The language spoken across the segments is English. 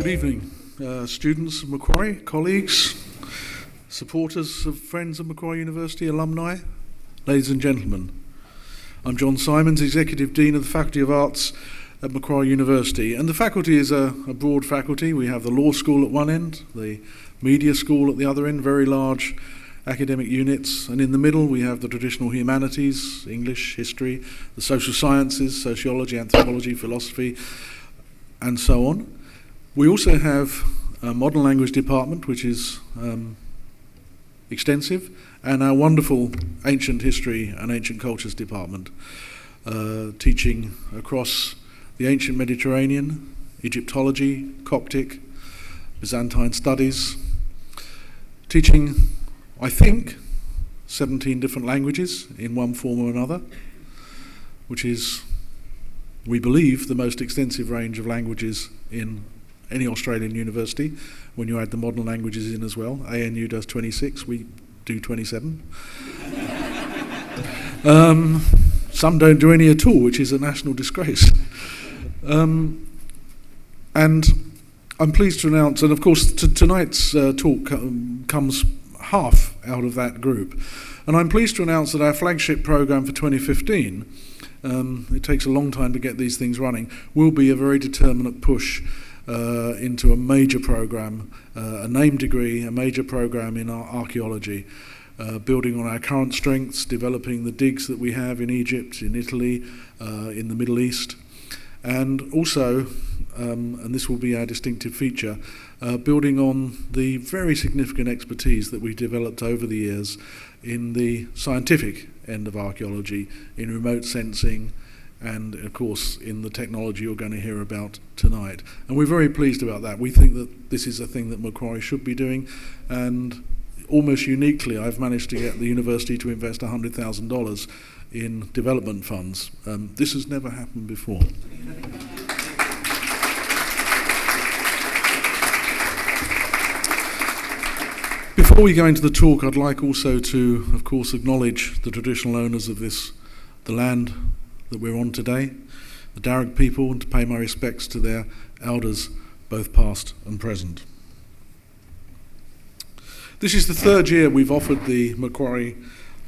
Good evening, students of Macquarie, colleagues, supporters of friends of Macquarie University, alumni, ladies and gentlemen. I'm John Simons, Executive Dean of the Faculty of Arts at Macquarie University, and the faculty is a broad faculty. We have the law school at one end, the media school at the other end, very large academic units, and in the middle we have the traditional humanities, English, history, the social sciences, sociology, anthropology, philosophy, and so on. We also have a modern language department, which is extensive, and our wonderful ancient history and ancient cultures department, teaching across the ancient Mediterranean, Egyptology, Coptic, Byzantine studies, teaching, I think, 17 different languages in one form or another, which is, we believe, the most extensive range of languages in any Australian university, when you add the modern languages in as well. ANU does 26, we do 27. Some don't do any at all, which is a national disgrace. And I'm pleased to announce, and of course tonight's talk comes half out of that group, and I'm pleased to announce that our flagship programme for 2015, it takes a long time to get these things running, will be a very determinate push into a major programme, a named degree, a major programme in archaeology, building on our current strengths, developing the digs that we have in Egypt, in Italy, in the Middle East, and also, and this will be our distinctive feature, building on the very significant expertise that we've developed over the years in the scientific end of archaeology, in remote sensing, and of course in the technology you're going to hear about tonight. And we're very pleased about that. We think that this is a thing that Macquarie should be doing, and almost uniquely I've managed to get the university to invest $100,000 in development funds. This has never happened before. Before we go into the talk, I'd like also to, of course, acknowledge the traditional owners of the land that we're on today, the Darug people, and to pay my respects to their elders, both past and present. This is the third year we've offered the Macquarie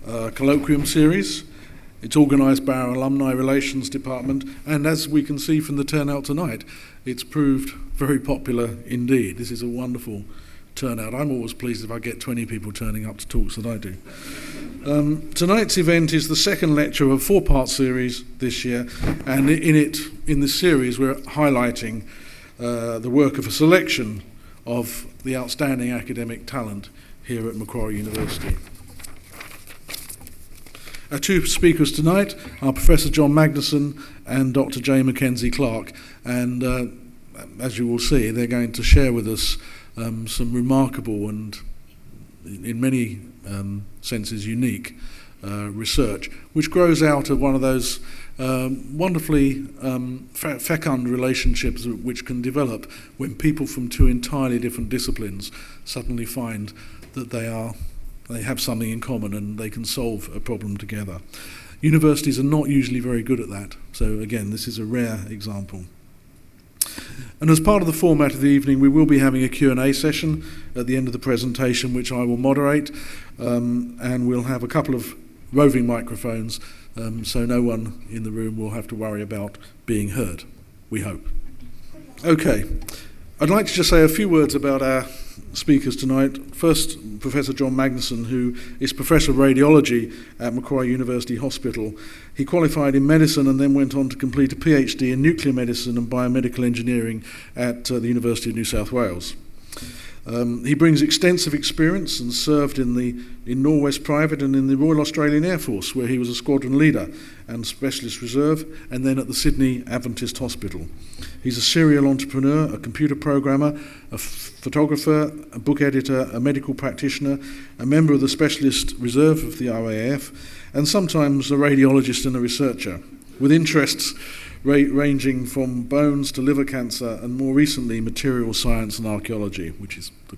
Colloquium series. It's organised by our Alumni Relations Department, and as we can see from the turnout tonight, it's proved very popular indeed. This is a wonderful turnout. I'm always pleased if I get 20 people turning up to talks that I do. Tonight's event is the second lecture of a four-part series this year, and in this series we're highlighting the work of a selection of the outstanding academic talent here at Macquarie University. Our two speakers tonight are Professor John Magnussen and Dr Jaye McKenzie-Clark, and as you will see, they're going to share with us some remarkable and in many senses unique research, which grows out of one of those wonderfully fecund relationships which can develop when people from two entirely different disciplines suddenly find that they have something in common and they can solve a problem together. Universities are not usually very good at that, so again, this is a rare example. And as part of the format of the evening, we will be having a Q&A session at the end of the presentation, which I will moderate, and we'll have a couple of roving microphones, so no one in the room will have to worry about being heard, we hope. Okay, I'd like to just say a few words about our speakers tonight. First, Professor John Magnussen, who is Professor of Radiology at Macquarie University Hospital. He qualified in medicine and then went on to complete a PhD in nuclear medicine and biomedical engineering at the University of New South Wales. He brings extensive experience and served in Norwest Private and in the Royal Australian Air Force, where he was a squadron leader and specialist reserve, and then at the Sydney Adventist Hospital. He's a serial entrepreneur, a computer programmer, a photographer, a book editor, a medical practitioner, a member of the specialist reserve of the RAF, and sometimes a radiologist and a researcher, with interests ranging from bones to liver cancer and more recently material science and archaeology, which is the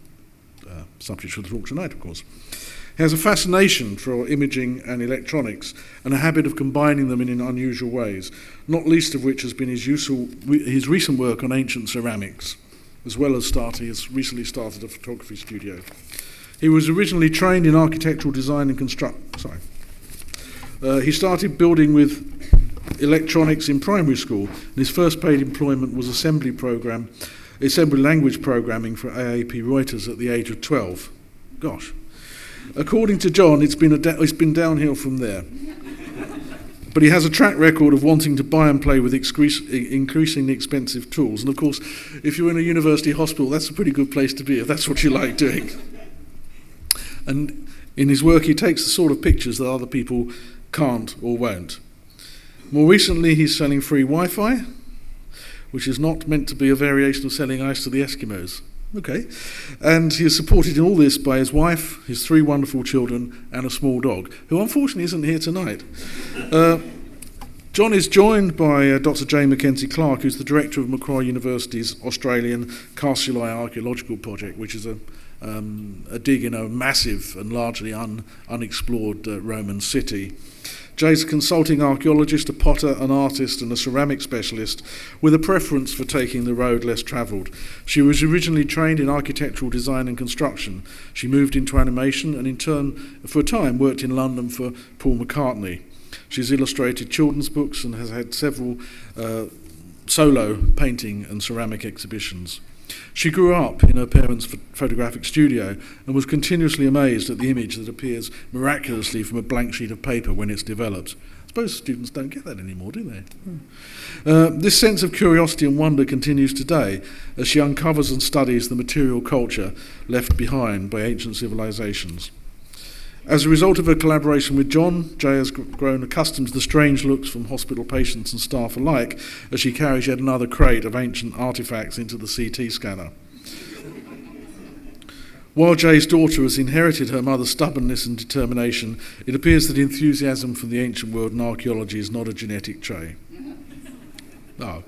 subject for the talk tonight, of course. He has a fascination for imaging and electronics and a habit of combining them in unusual ways, not least of which has been his recent work on ancient ceramics. as well as has recently started a photography studio. He was originally trained in architectural design and he started building with electronics in primary school, and his first paid employment was assembly language programming for AAP Reuters at the age of 12. Gosh. According to John, it's been downhill from there. But he has a track record of wanting to buy and play with increasingly expensive tools. And of course, if you're in a university hospital, that's a pretty good place to be if that's what you like doing. And in his work, he takes the sort of pictures that other people can't or won't. More recently, he's selling free Wi-Fi, which is not meant to be a variation of selling ice to the Eskimos. Okay. And he is supported in all this by his wife, his 3 wonderful children, and a small dog, who unfortunately isn't here tonight. John is joined by Dr Jaye McKenzie-Clark, who's the director of Macquarie University's Australian Carceli Archaeological Project, which is a dig in a massive and largely unexplored Roman city. Jaye's a consulting archaeologist, a potter, an artist and a ceramic specialist with a preference for taking the road less travelled. She was originally trained in architectural design and construction. She moved into animation and in turn, for a time, worked in London for Paul McCartney. She's illustrated children's books and has had several solo painting and ceramic exhibitions. She grew up in her parents' photographic studio and was continuously amazed at the image that appears miraculously from a blank sheet of paper when it's developed. I suppose students don't get that anymore, do they? This sense of curiosity and wonder continues today as she uncovers and studies the material culture left behind by ancient civilizations. As a result of her collaboration with John, Jaye has grown accustomed to the strange looks from hospital patients and staff alike as she carries yet another crate of ancient artefacts into the CT scanner. While Jaye's daughter has inherited her mother's stubbornness and determination, it appears that enthusiasm for the ancient world and archaeology is not a genetic trait. No.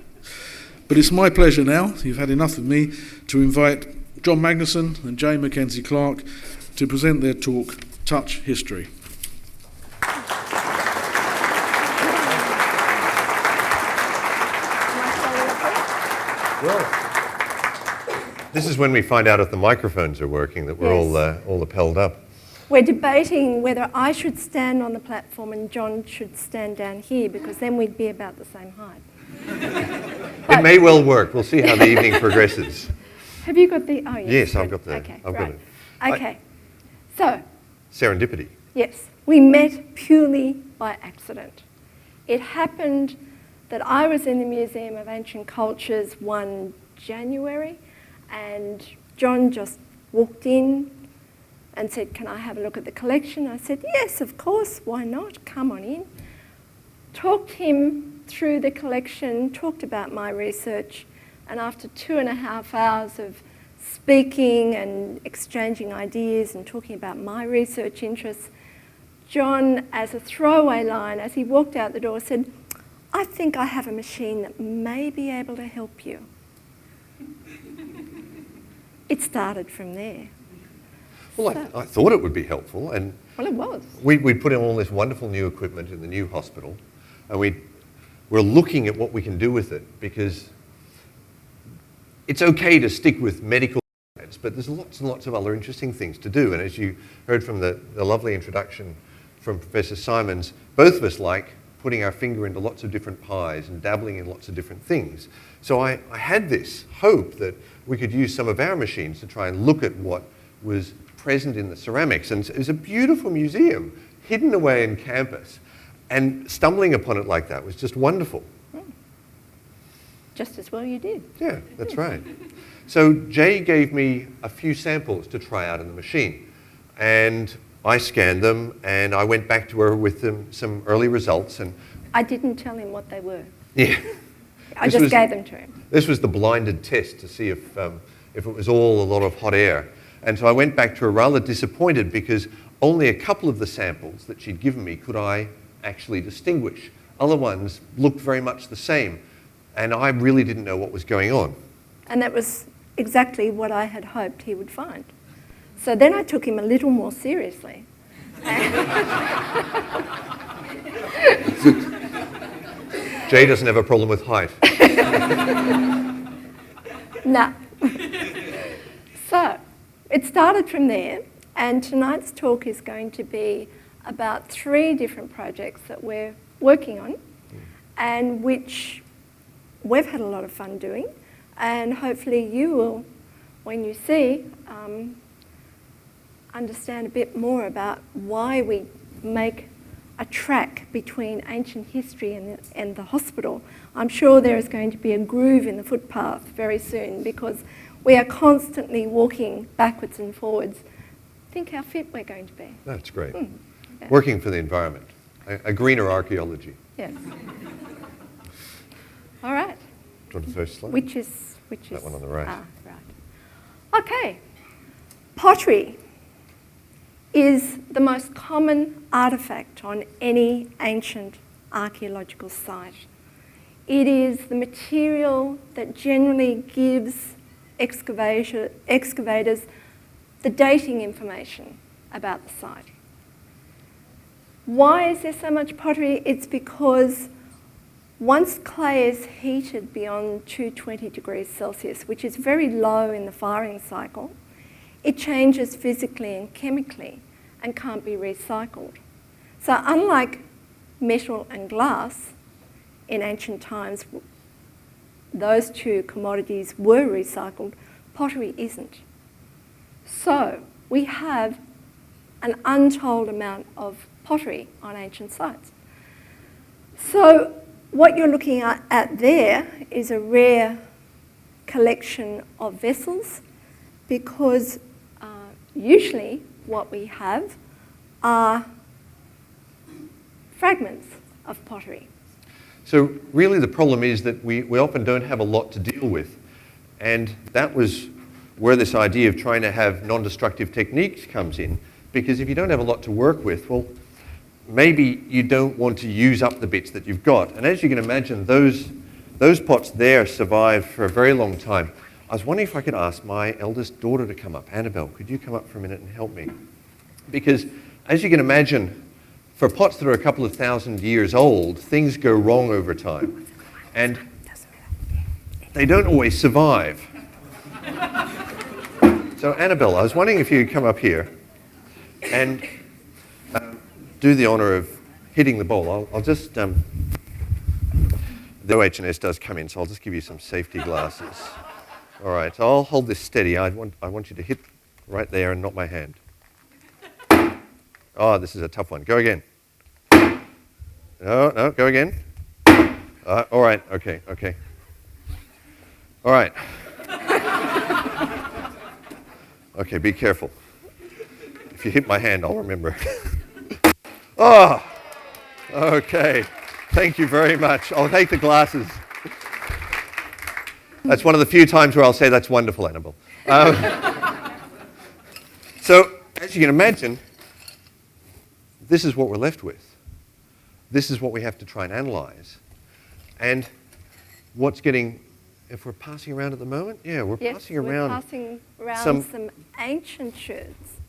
But it's my pleasure now, you've had enough of me, to invite John Magnussen and Jaye McKenzie-Clark to present their talk, Touch History. Well, this is when we find out if the microphones are working, that we're all lapelled up. We're debating whether I should stand on the platform and John should stand down here, because then we'd be about the same height. It may well work. We'll see how the evening progresses. Have you got the... Oh, yes. Yes, I've got the... Okay, I've got it. Okay. So... Serendipity. Yes. We met purely by accident. It happened that I was in the Museum of Ancient Cultures one January, and John just walked in and said, "Can I have a look at the collection?" I said, "Yes, of course, why not? Come on in." Talked him through the collection, talked about my research, and after 2.5 hours of speaking and exchanging ideas and talking about my research interests, John, as a throwaway line, as he walked out the door, said, "I think I have a machine that may be able to help you." It started from there. Well, So- I thought it would be helpful, and Well, it was. we'd put in all this wonderful new equipment in the new hospital, and we're looking at what we can do with it, because it's okay to stick with medical science, but there's lots and lots of other interesting things to do. And as you heard from the lovely introduction from Professor Simons, both of us like putting our finger into lots of different pies and dabbling in lots of different things. So I had this hope that we could use some of our machines to try and look at what was present in the ceramics. And it was a beautiful museum hidden away in campus, and stumbling upon it like that was just wonderful. Just as well you did. Yeah, that's right. So Jaye gave me a few samples to try out in the machine, and I scanned them, and I went back to her with some early results. And I didn't tell him what they were. yeah, I just gave them to him. This was the blinded test to see if it was all a lot of hot air. And so I went back to her rather disappointed, because only a couple of the samples that she'd given me could I actually distinguish. Other ones looked very much the same, and I really didn't know what was going on. And that was exactly what I had hoped he would find. So then I took him a little more seriously. Jaye doesn't have a problem with height. No. So it started from there, and tonight's talk is going to be about 3 different projects that we're working on and which we've had a lot of fun doing, and hopefully you will, when you see, understand a bit more about why we make a track between ancient history and the hospital. I'm sure there is going to be a groove in the footpath very soon because we are constantly walking backwards and forwards. Think how fit we're going to be. That's great. Yeah. Working for the environment. A greener archaeology. Yes. All right. Do you want the first slide? Which is that one on the right. Right. Okay. Pottery is the most common artefact on any ancient archaeological site. It is the material that generally gives excavators the dating information about the site. Why is there so much pottery? It's because once clay is heated beyond 220 degrees Celsius, which is very low in the firing cycle, it changes physically and chemically and can't be recycled. So unlike metal and glass, in ancient times, those 2 commodities were recycled, pottery isn't. So we have an untold amount of pottery on ancient sites. So what you're looking at there is a rare collection of vessels because usually what we have are fragments of pottery. So really the problem is that we often don't have a lot to deal with. And that was where this idea of trying to have non-destructive techniques comes in. Because if you don't have a lot to work with, well, maybe you don't want to use up the bits that you've got. And as you can imagine, those pots there survived for a very long time. I was wondering if I could ask my eldest daughter to come up. Annabelle, could you come up for a minute and help me? Because as you can imagine, for pots that are a couple of thousand years old, things go wrong over time. And they don't always survive. So Annabelle, I was wondering if you could come up here and do the honour of hitting the bowl. I'll just, the OH&S does come in, so I'll just give you some safety glasses. All right, so I'll hold this steady. I want you to hit right there and not my hand. Oh, this is a tough one. Go again. No, go again. All right, okay. All right. Okay, be careful. If you hit my hand, I'll remember. Oh, okay. Thank you very much. I'll take the glasses. That's one of the few times where I'll say that's wonderful, Annabelle. So, as you can imagine, this is what we're left with. This is what we have to try and analyse. And what's getting, if we're passing around at the moment? Yeah, we're passing around some ancient sherds.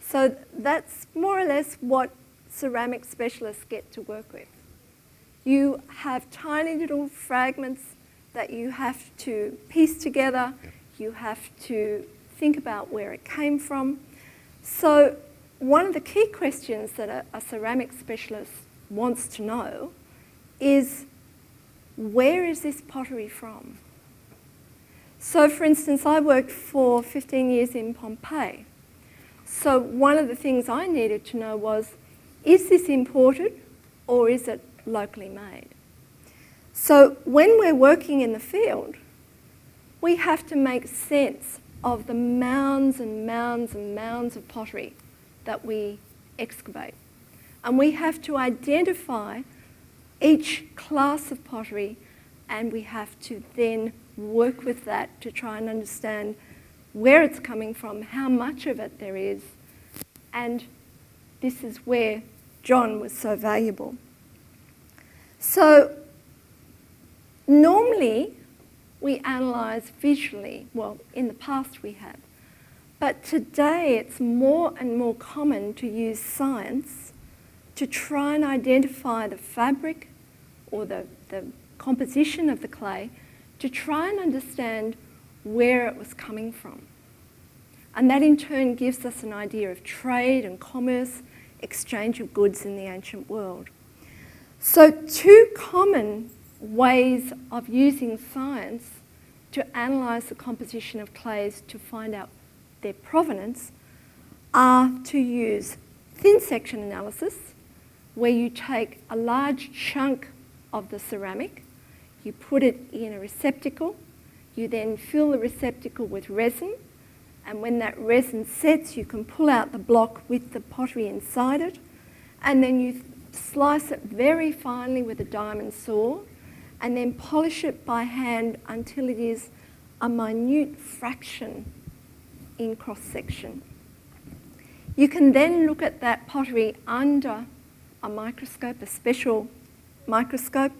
So that's more or less what ceramic specialists get to work with. You have tiny little fragments that you have to piece together. Yep. You have to think about where it came from. So one of the key questions that a ceramic specialist wants to know is, where is this pottery from? So for instance, I worked for 15 years in Pompeii. So one of the things I needed to know was, is this imported or is it locally made? So when we're working in the field, we have to make sense of the mounds and mounds and mounds of pottery that we excavate. And we have to identify each class of pottery, and we have to then work with that to try and understand where it's coming from, how much of it there is, and this is where John was so valuable. So normally we analyse visually. Well, in the past we have. But today it's more and more common to use science to try and identify the fabric or the composition of the clay to try and understand where it was coming from. And that in turn gives us an idea of trade and commerce, exchange of goods in the ancient world. So 2 common ways of using science to analyse the composition of clays to find out their provenance are to use thin section analysis, where you take a large chunk of the ceramic, you put it in a receptacle, you then fill the receptacle with resin, and when that resin sets, you can pull out the block with the pottery inside it, and then you slice it very finely with a diamond saw, and then polish it by hand until it is a minute fraction in cross-section. You can then look at that pottery under a microscope, a special microscope,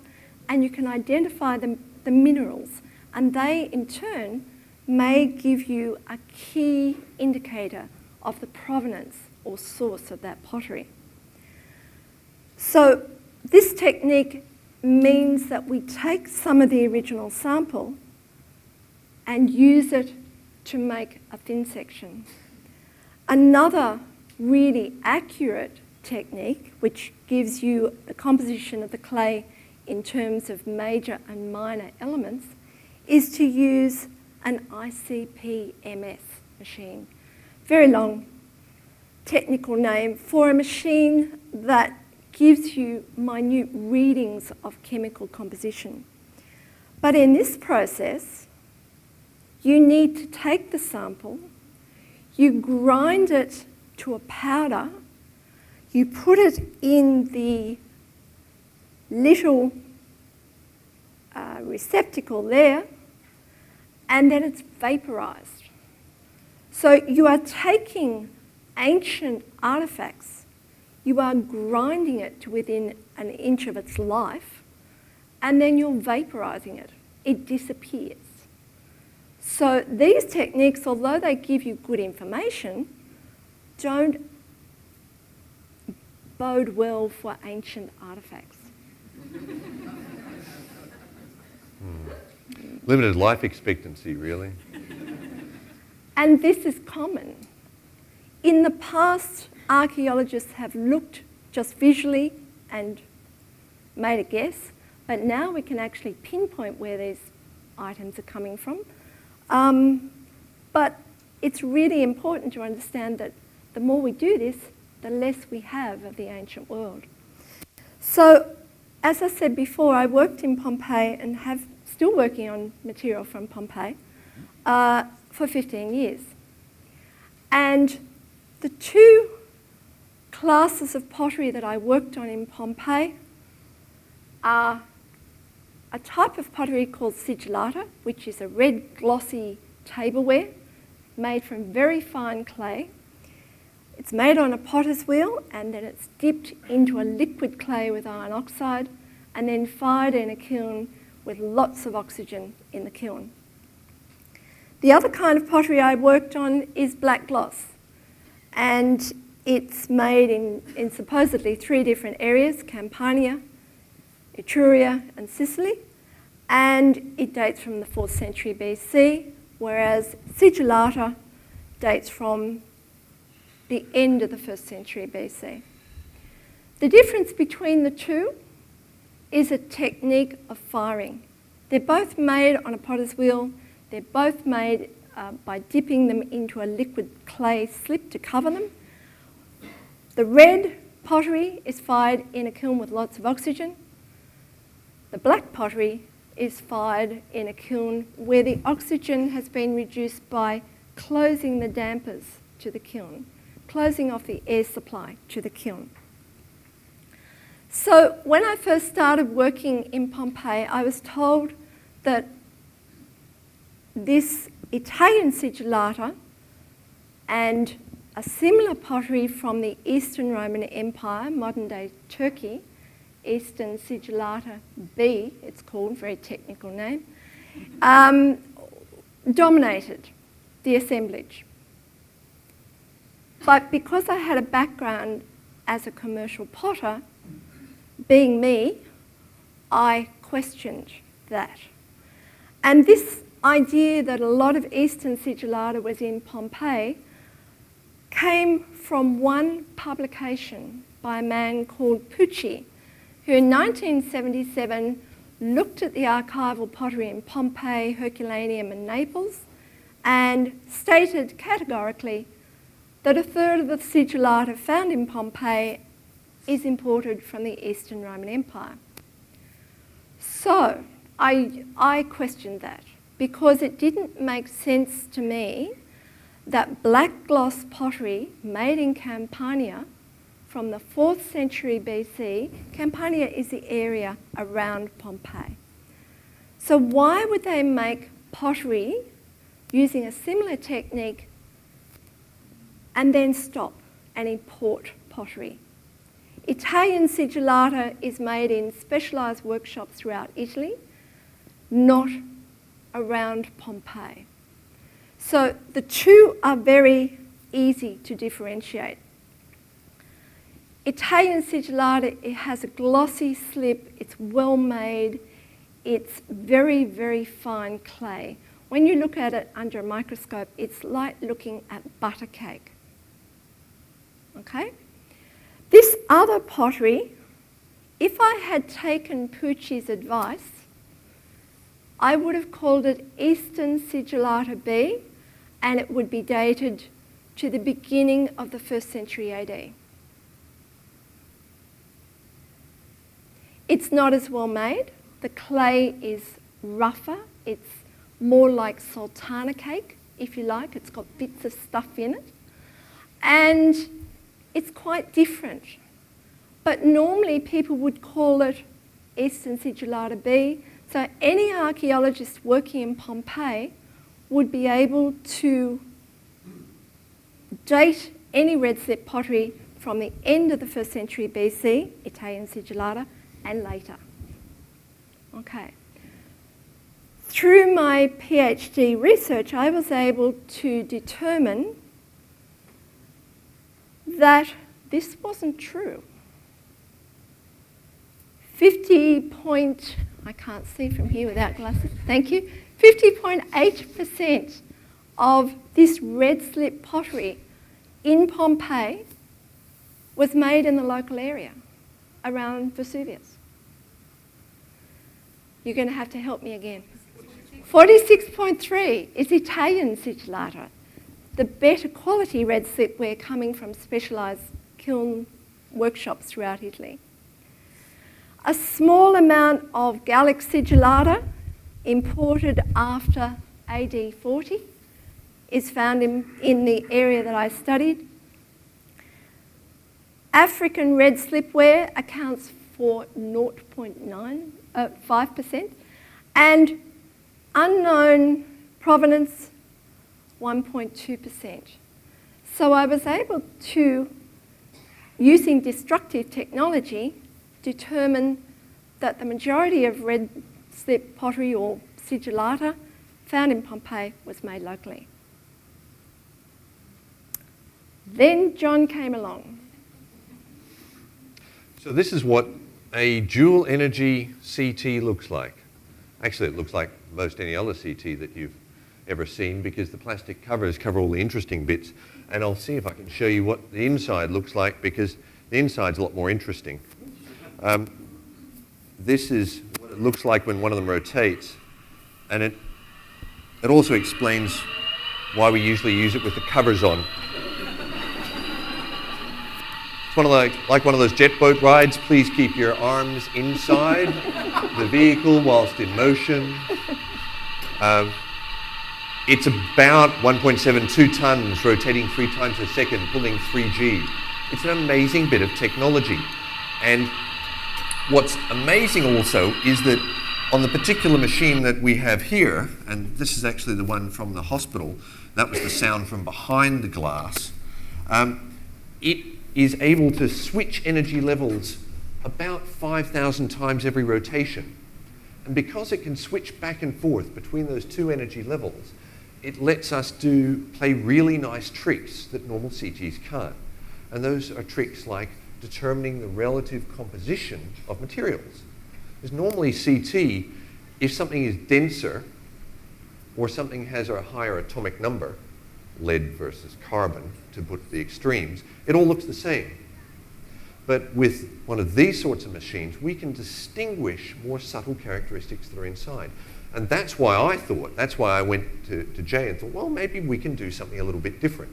and you can identify the minerals, and they in turn may give you a key indicator of the provenance or source of that pottery. So this technique means that we take some of the original sample and use it to make a thin section. Another really accurate technique, which gives you the composition of the clay in terms of major and minor elements, is to use an ICP-MS machine. Very long technical name for a machine that gives you minute readings of chemical composition. But in this process, you need to take the sample, you grind it to a powder, you put it in the little receptacle there, and then it's vaporized. So you are taking ancient artefacts, you are grinding it to within an inch of its life, and then you're vaporizing it. It disappears. So these techniques, although they give you good information, don't bode well for ancient artefacts. Limited life expectancy, really. And this is common. In the past, archaeologists have looked just visually and made a guess, but now we can actually pinpoint where these items are coming from. But it's really important to understand that the more we do this, the less we have of the ancient world. So, as I said before, I worked in Pompeii and have still working on material from Pompeii for 15 years. And the 2 classes of pottery that I worked on in Pompeii are a type of pottery called sigillata, which is a red glossy tableware made from very fine clay. It's made on a potter's wheel, and then it's dipped into a liquid clay with iron oxide and then fired in a kiln with lots of oxygen in the kiln. The other kind of pottery I worked on is black gloss, and it's made in supposedly 3 different areas: Campania, Etruria and Sicily, and it dates from the 4th century BC, whereas sigillata dates from the end of the 1st century BC. The difference between the 2 is a technique of firing. They're both made on a potter's wheel. They're both made by dipping them into a liquid clay slip to cover them. The red pottery is fired in a kiln with lots of oxygen. The black pottery is fired in a kiln where the oxygen has been reduced by closing the dampers to the kiln, closing off the air supply to the kiln. So when I first started working in Pompeii, I was told that this Italian sigillata and a similar pottery from the Eastern Roman Empire, modern-day Turkey, Eastern Sigillata B, it's called, very technical name, dominated the assemblage. But because I had a background as a commercial potter, being me, I questioned that. And this idea that a lot of Eastern sigillata was in Pompeii came from one publication by a man called Pucci, who in 1977 looked at the archival pottery in Pompeii, Herculaneum and Naples and stated categorically that a third of the sigillata found in Pompeii is imported from the Eastern Roman Empire. So I questioned that because it didn't make sense to me that black gloss pottery made in Campania from the 4th century BC, Campania is the area around Pompeii. So why would they make pottery using a similar technique and then stop and import pottery? Italian sigillata is made in specialised workshops throughout Italy, not around Pompeii. So the two are very easy to differentiate. Italian sigillata, it has a glossy slip, it's well made, it's very, very fine clay. When you look at it under a microscope, it's like looking at butter cake. Okay? This other pottery, if I had taken Pucci's advice, I would have called it Eastern Sigillata B, and it would be dated to the beginning of the 1st century AD. It's not as well made. The clay is rougher. It's more like sultana cake, if you like. It's got bits of stuff in it. And it's quite different. But normally people would call it Eastern Sigillata B. So any archaeologist working in Pompeii would be able to date any red slip pottery from the end of the 1st century BC, Italian sigillata, and later. Okay. Through my PhD research, I was able to determine that this wasn't true. I can't see from here without glasses, thank you. 50.8% of this red slip pottery in Pompeii was made in the local area around Vesuvius. You're going to have to help me again. 46.3 is Italian sigillata, the better quality red slipware coming from specialised kiln workshops throughout Italy. A small amount of Gallic sigillata imported after AD 40 is found in the area that I studied. African red slipware accounts for 0.5%, and unknown provenance 1.2%. So I was able to, using destructive technology, determine that the majority of red slip pottery or sigillata found in Pompeii was made locally. Then John came along. So this is what a dual energy CT looks like. Actually, it looks like most any other CT that you've ever seen because the plastic covers cover all the interesting bits. And I'll see if I can show you what the inside looks like because the inside's a lot more interesting. This is what it looks like when one of them rotates. And it also explains why we usually use it with the covers on. It's like one of those jet boat rides. Please keep your arms inside the vehicle whilst in motion. It's about 1.72 tons, rotating 3 times a second, pulling 3G. It's an amazing bit of technology. And what's amazing also is that on the particular machine that we have here, and this is actually the one from the hospital, that was the sound from behind the glass, it is able to switch energy levels about 5,000 times every rotation. And because it can switch back and forth between those two energy levels, it lets us play really nice tricks that normal CTs can't. And those are tricks like determining the relative composition of materials. Because normally CT, if something is denser or something has a higher atomic number, lead versus carbon, to put the extremes, it all looks the same. But with one of these sorts of machines, we can distinguish more subtle characteristics that are inside. And that's why I went to Jaye and thought, well, maybe we can do something a little bit different.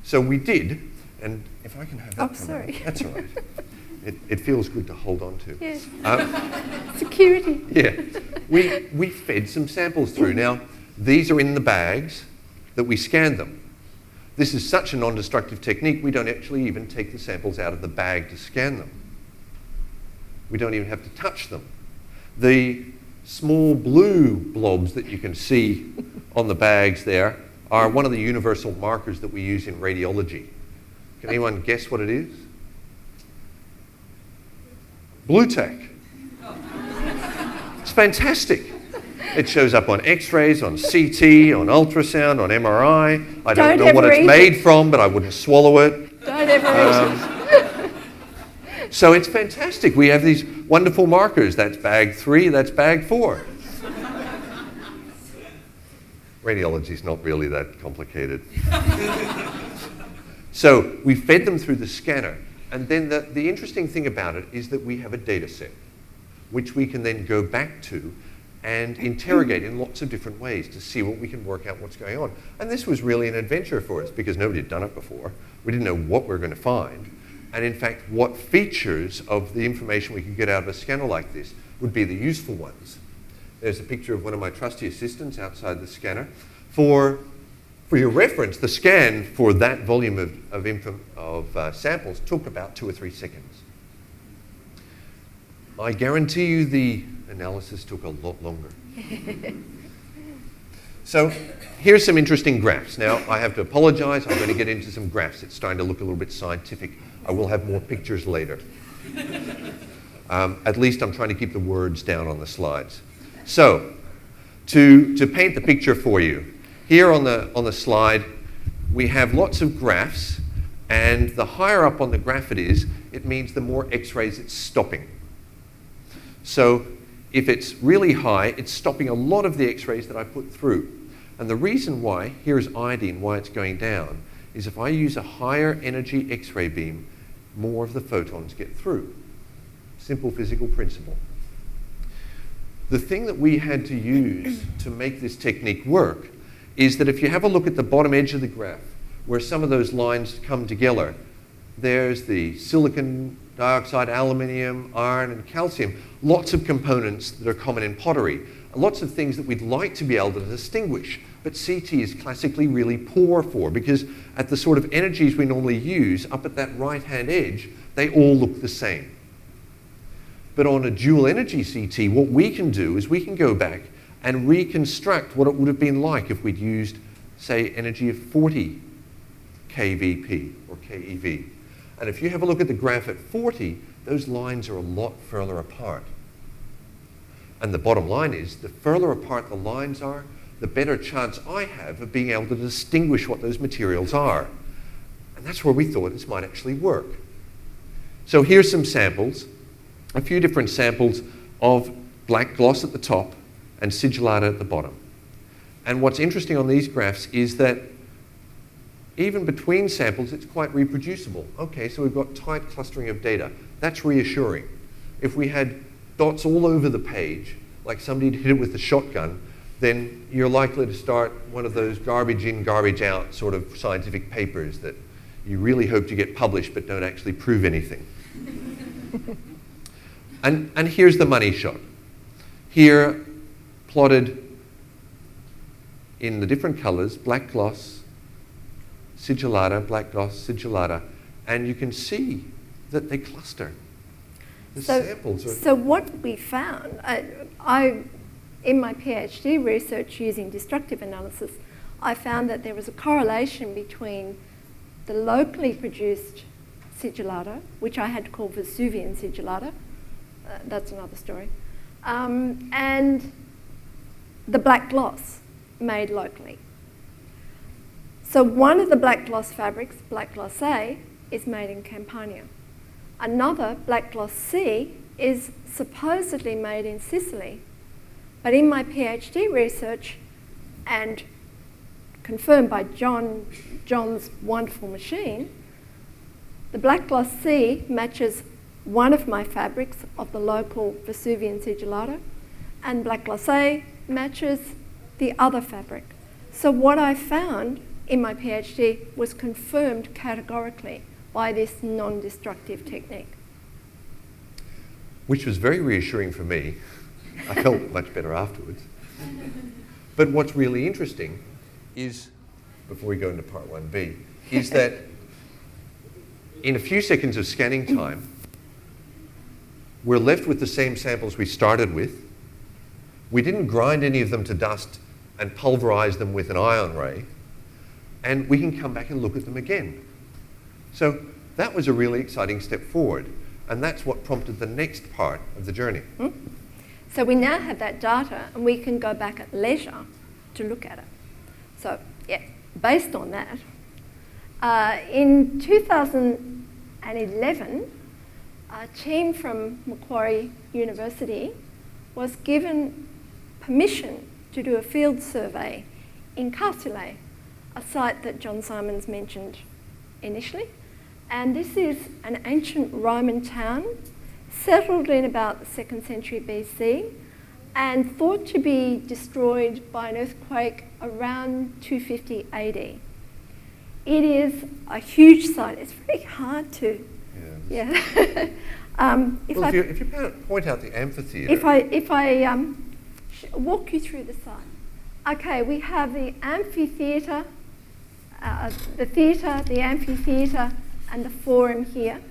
So we did, and if I can have that. Oh, sorry. That's all right. It feels good to hold on to. Yes. Security. Yeah. We fed some samples through. Now, these are in the bags that we scanned them. This is such a non-destructive technique, we don't actually even take the samples out of the bag to scan them. We don't even have to touch them. The small blue blobs that you can see on the bags there are one of the universal markers that we use in radiology. Can anyone guess what it is? Blue tack. It's fantastic. It shows up on X-rays, on CT, on ultrasound, on MRI. I don't know what it's made from, but I wouldn't swallow it. Don't ever eat it. So it's fantastic. We have these wonderful markers. That's bag 3, that's bag 4. Radiology is not really that complicated. So we fed them through the scanner. And then the interesting thing about it is that we have a data set, which we can then go back to and interrogate in lots of different ways to see what we can work out what's going on. And this was really an adventure for us because nobody had done it before. We didn't know what we were going to find. And in fact, what features of the information we could get out of a scanner like this would be the useful ones. There's a picture of one of my trusty assistants outside the scanner. For your reference, the scan for that volume of samples took about 2 or 3 seconds. I guarantee you the analysis took a lot longer. So here's some interesting graphs. Now, I have to apologize. I'm going to get into some graphs. It's starting to look a little bit scientific. I will have more pictures later. At least I'm trying to keep the words down on the slides. So to paint the picture for you, here on the slide, we have lots of graphs, and the higher up on the graph it means the more X-rays it's stopping. So if it's really high, it's stopping a lot of the X-rays that I put through. And the reason why, here's iodine, why it's going down, is if I use a higher energy X-ray beam, more of the photons get through. Simple physical principle. The thing that we had to use to make this technique work is that if you have a look at the bottom edge of the graph, where some of those lines come together, there's the silicon dioxide, aluminium, iron, and calcium, lots of components that are common in pottery, lots of things that we'd like to be able to distinguish, but CT is classically really poor for, because at the sort of energies we normally use, up at that right-hand edge, they all look the same. But on a dual energy CT, what we can do is we can go back and reconstruct what it would have been like if we'd used, say, energy of 40 kVp or keV. And if you have a look at the graph at 40, those lines are a lot further apart. And the bottom line is, the further apart the lines are, the better chance I have of being able to distinguish what those materials are. And that's where we thought this might actually work. So here's some samples, a few different samples of black gloss at the top and sigillata at the bottom. And what's interesting on these graphs is that even between samples, it's quite reproducible. Okay, so we've got tight clustering of data. That's reassuring. If we had dots all over the page, like somebody had hit it with a shotgun, then you're likely to start one of those garbage in, garbage out sort of scientific papers that you really hope to get published but don't actually prove anything. And here's the money shot. Here, plotted in the different colors, black gloss, sigillata, black gloss, sigillata, and you can see that they cluster. The samples are... So what we found, in my PhD research using destructive analysis, I found that there was a correlation between the locally produced sigillata, which I had to call Vesuvian sigillata, that's another story, and the black gloss made locally. So one of the black gloss fabrics, black gloss A, is made in Campania. Another, black gloss C, is supposedly made in Sicily. But in my PhD research, and confirmed by John's wonderful machine, the black glossy matches one of my fabrics of the local Vesuvian sigillato, and black glacé matches the other fabric. So what I found in my PhD was confirmed categorically by this non-destructive technique. Which was very reassuring for me. I felt much better afterwards. But what's really interesting is, before we go into part 1B, is that in a few seconds of scanning time, we're left with the same samples we started with. We didn't grind any of them to dust and pulverize them with an ion ray, and we can come back and look at them again. So that was a really exciting step forward, and that's what prompted the next part of the journey. So we now have that data, and we can go back at leisure to look at it. So yeah, based on that, in 2011, a team from Macquarie University was given permission to do a field survey in Carcelet, a site that John Simons mentioned initially. And this is an ancient Roman town settled in about the 2nd century BC and thought to be destroyed by an earthquake around 250 AD. It is a huge site. It's very hard to... Yeah. If you point out the amphitheatre... If I walk you through the site. Okay, we have the amphitheatre, the theatre, the amphitheatre, and the forum here.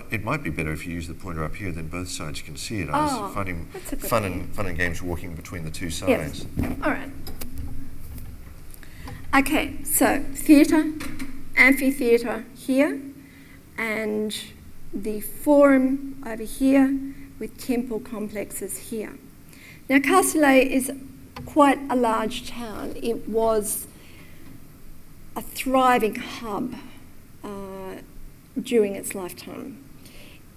It might be better if you use the pointer up here, then both sides can see it. I was finding fun and games walking between the two sides. Yes. All right. Okay, so theatre, amphitheatre here, and the forum over here with temple complexes here. Now, Carcelet is quite a large town. It was a thriving hub during its lifetime.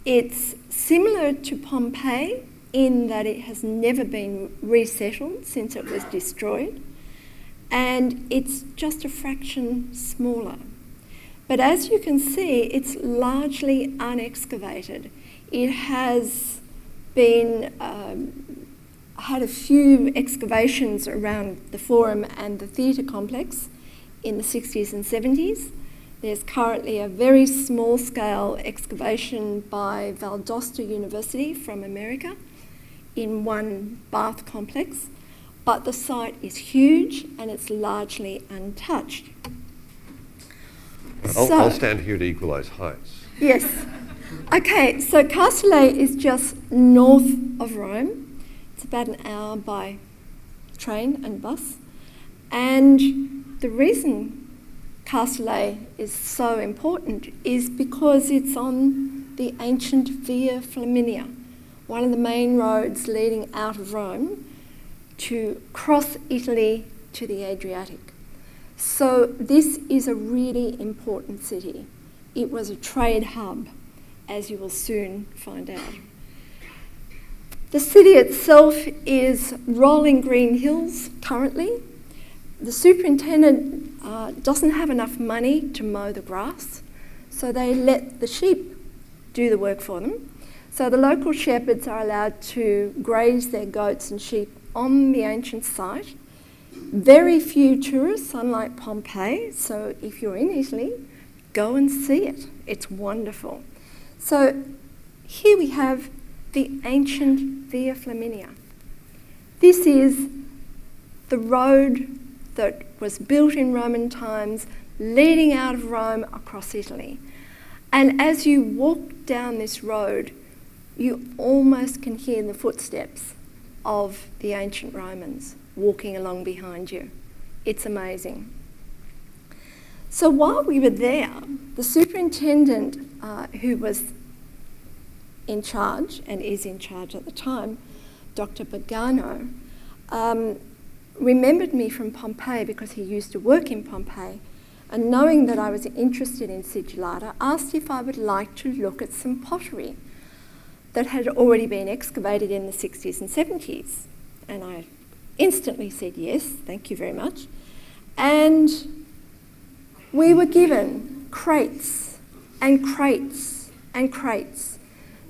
It's similar to Pompeii in that it has never been resettled since it was destroyed, and it's just a fraction smaller. But as you can see, it's largely unexcavated. It has been had a few excavations around the forum and the theatre complex in the 60s and 70s. There's currently a very small-scale excavation by Valdosta University from America in one bath complex, but the site is huge and it's largely untouched. I'll stand here to equalise heights. Yes. Okay, so Carcelet is just north of Rome. It's about an hour by train and bus. And the reason Carcelet is so important is because it's on the ancient Via Flaminia, one of the main roads leading out of Rome to cross Italy to the Adriatic. So this is a really important city. It was a trade hub, as you will soon find out. The city itself is rolling green hills currently. The superintendent doesn't have enough money to mow the grass, so they let the sheep do the work for them. So the local shepherds are allowed to graze their goats and sheep on the ancient site. Very few tourists, unlike Pompeii, so if you're in Italy, go and see it. It's wonderful. So here we have the ancient Via Flaminia. This is the road that was built in Roman times, leading out of Rome across Italy. And as you walk down this road, you almost can hear the footsteps of the ancient Romans walking along behind you. It's amazing. So while we were there, the superintendent who was in charge, and is in charge at the time, Dr Pagano, remembered me from Pompeii because he used to work in Pompeii, and knowing that I was interested in sigillata, asked if I would like to look at some pottery that had already been excavated in the 60s and 70s. And I instantly said yes, thank you very much. And we were given crates and crates and crates,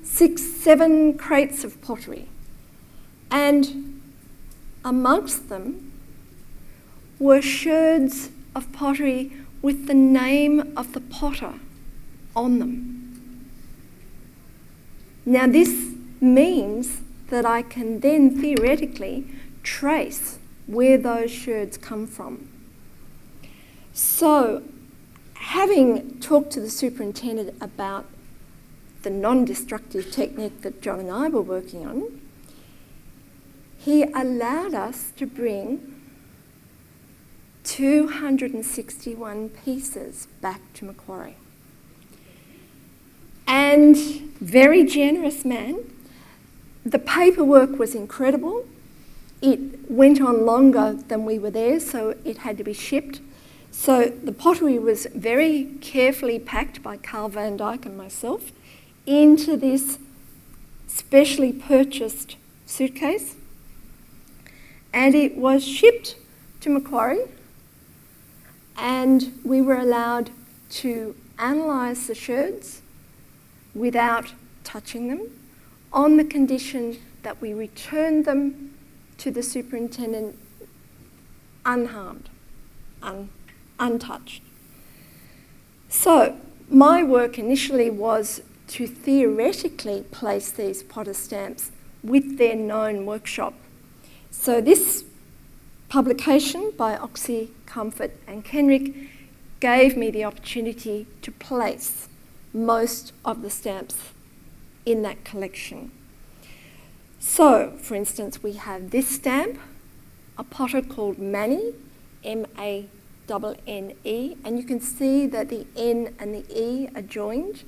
6, 7 crates of pottery. And amongst them were sherds of pottery with the name of the potter on them. Now this means that I can then theoretically trace where those sherds come from. So, having talked to the superintendent about the non-destructive technique that John and I were working on, he allowed us to bring 261 pieces back to Macquarie. And very generous man. The paperwork was incredible. It went on longer than we were there, so it had to be shipped. So the pottery was very carefully packed by Carl van Dyck and myself into this specially purchased suitcase. And it was shipped to Macquarie, and we were allowed to analyse the sherds without touching them, on the condition that we returned them to the superintendent unharmed, untouched. So my work initially was to theoretically place these potter stamps with their known workshop. So this publication by Oxy, Comfort and Kenrick gave me the opportunity to place most of the stamps in that collection. So, for instance, we have this stamp, a potter called Manny, M-A-N-N-E, and you can see that the N and the E are joined.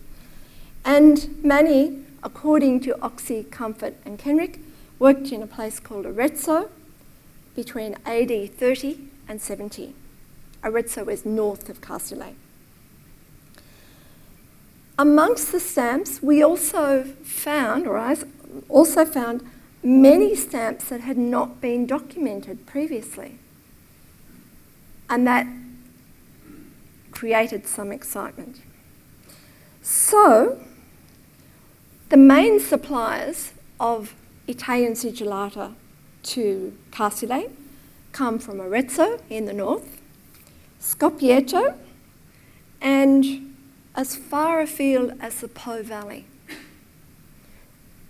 And Manny, according to Oxy, Comfort and Kenrick, worked in a place called Arezzo between AD 30 and 70. Arezzo is north of Castellet. Amongst the stamps, we also found, or I also found, many stamps that had not been documented previously. And that created some excitement. So, the main suppliers of Italian sigillata to Castellet come from Arezzo in the north, Scoppietto, and as far afield as the Po Valley.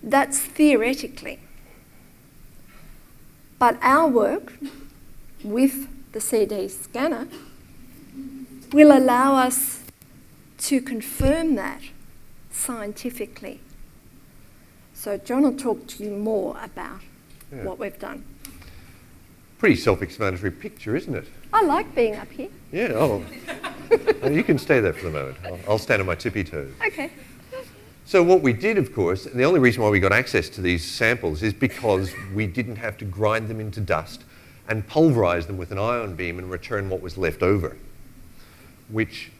That's theoretically. But our work with the CD scanner will allow us to confirm that scientifically. So John will talk to you more about what we've done. Pretty self-explanatory picture, isn't it? I like being up here. Yeah, oh. You can stay there for the moment. I'll stand on my tippy toes. Okay. So what we did, of course, and the only reason why we got access to these samples is because we didn't have to grind them into dust and pulverize them with an ion beam and return what was left over, which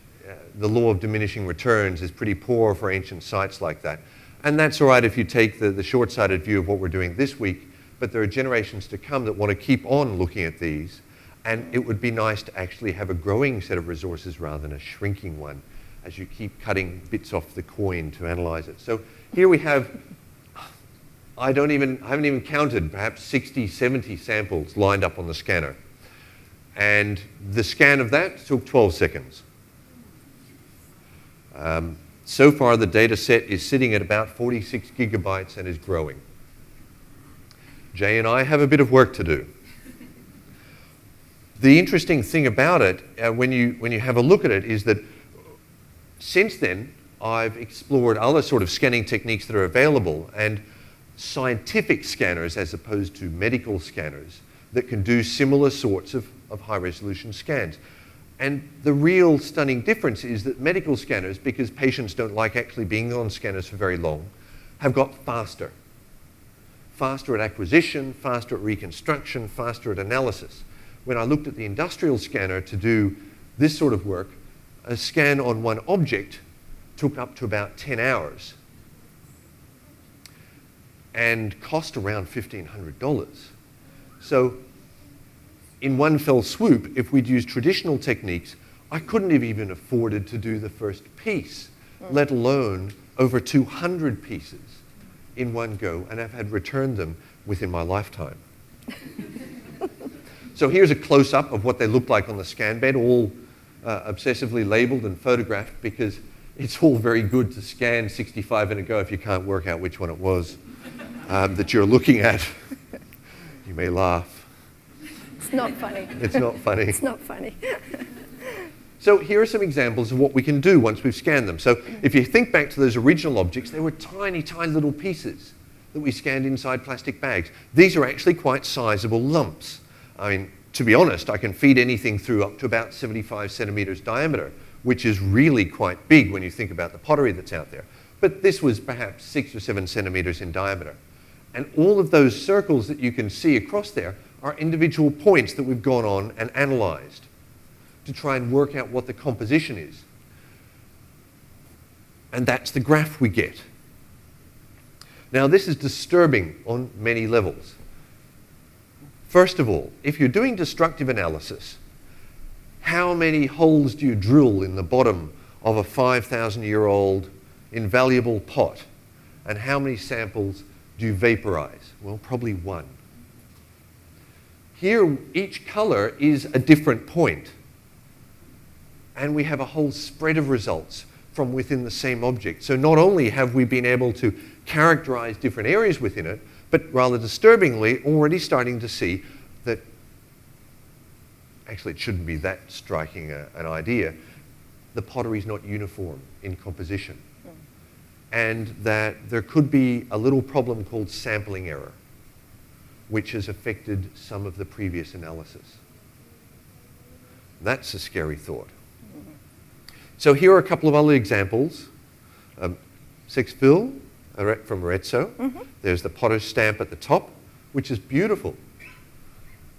the law of diminishing returns is pretty poor for ancient sites like that. And that's all right if you take the short-sighted view of what we're doing this week, but there are generations to come that want to keep on looking at these, and it would be nice to actually have a growing set of resources rather than a shrinking one as you keep cutting bits off the coin to analyze it. So here we have, I haven't even counted, perhaps 60, 70 samples lined up on the scanner. And the scan of that took 12 seconds. So far, the data set is sitting at about 46 gigabytes and is growing. Jaye and I have a bit of work to do. The interesting thing about it, when you have a look at it, is that since then, I've explored other sort of scanning techniques that are available, and scientific scanners as opposed to medical scanners that can do similar sorts of high-resolution scans. And the real stunning difference is that medical scanners, because patients don't like actually being on scanners for very long, have got faster. Faster at acquisition, faster at reconstruction, faster at analysis. When I looked at the industrial scanner to do this sort of work, a scan on one object took up to about 10 hours and cost around $1,500. So in one fell swoop, if we'd used traditional techniques, I couldn't have even afforded to do the first piece, let alone over 200 pieces in one go, and I've had returned them within my lifetime. So here's a close-up of what they look like on the scan bed, all obsessively labeled and photographed, because it's all very good to scan 65 in a go if you can't work out which one it was that you're looking at. You may laugh. It's not funny. It's not funny. It's not funny. So here are some examples of what we can do once we've scanned them. So if you think back to those original objects, they were tiny, tiny little pieces that we scanned inside plastic bags. These are actually quite sizable lumps. I mean, to be honest, I can feed anything through up to about 75 centimeters diameter, which is really quite big when you think about the pottery that's out there. But this was perhaps 6 or 7 centimeters in diameter. And all of those circles that you can see across there are individual points that we've gone on and analysed to try and work out what the composition is. And that's the graph we get. Now, this is disturbing on many levels. First of all, if you're doing destructive analysis, how many holes do you drill in the bottom of a 5,000-year-old invaluable pot? And how many samples do you vaporize? Well, probably one. Here, each color is a different point. And we have a whole spread of results from within the same object. So not only have we been able to characterize different areas within it, but rather disturbingly, already starting to see that, actually it shouldn't be that striking an idea, the pottery is not uniform in composition. And that there could be a little problem called sampling error, which has affected some of the previous analysis. That's a scary thought. So here are a couple of other examples. Sexville from Arezzo. There's the potter's stamp at the top, which is beautiful.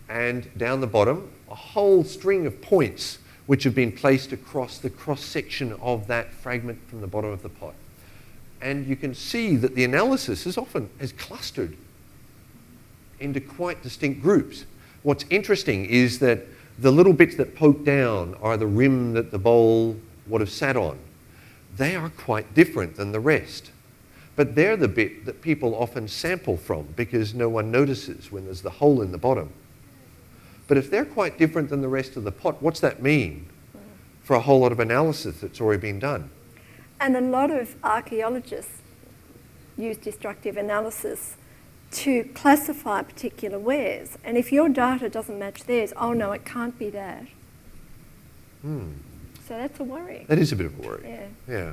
And down the bottom, a whole string of points which have been placed across the cross-section of that fragment from the bottom of the pot. And you can see that the analysis is clustered into quite distinct groups. What's interesting is that the little bits that poke down are the rim that the bowl would have sat on. They are quite different than the rest. But they're the bit that people often sample from because no one notices when there's the hole in the bottom. But if they're quite different than the rest of the pot, what's that mean for a whole lot of analysis that's already been done? And a lot of archaeologists use destructive analysis to classify particular wares. And if your data doesn't match theirs, oh no, it can't be that. So that's a worry. That is a bit of a worry. Yeah.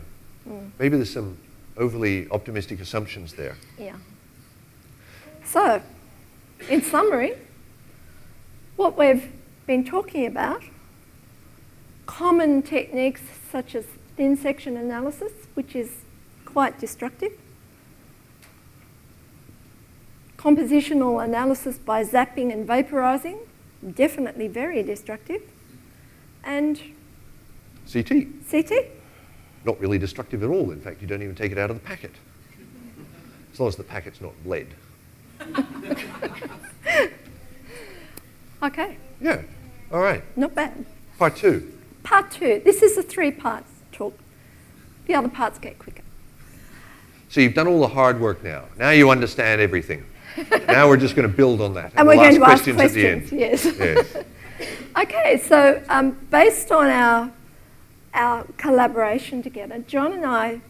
Maybe there's some overly optimistic assumptions there. Yeah. So, in summary, what we've been talking about, common techniques such as thin section analysis, which is quite destructive, compositional analysis by zapping and vaporizing, definitely very destructive, and CT. Not really destructive at all. In fact, you don't even take it out of the packet. As long as the packet's not lead. Okay. Yeah. All right. Not bad. Part 2. Part 2. This is a 3-part talk. The other parts get quicker. So you've done all the hard work now. Now you understand everything. Now we're just going to build on that. And we're going to ask questions at the end. Yes. Okay, so based on our collaboration together, John and I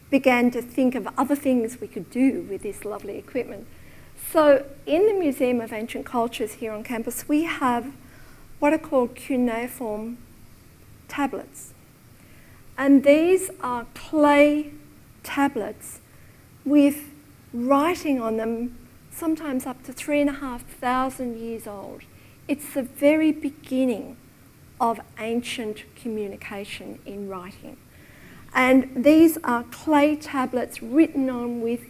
began to think of other things we could do with this lovely equipment. So in the Museum of Ancient Cultures here on campus, we have what are called cuneiform tablets. And these are clay tablets with writing on them, sometimes up to 3,500 years old. It's the very beginning of ancient communication in writing. And these are clay tablets written on with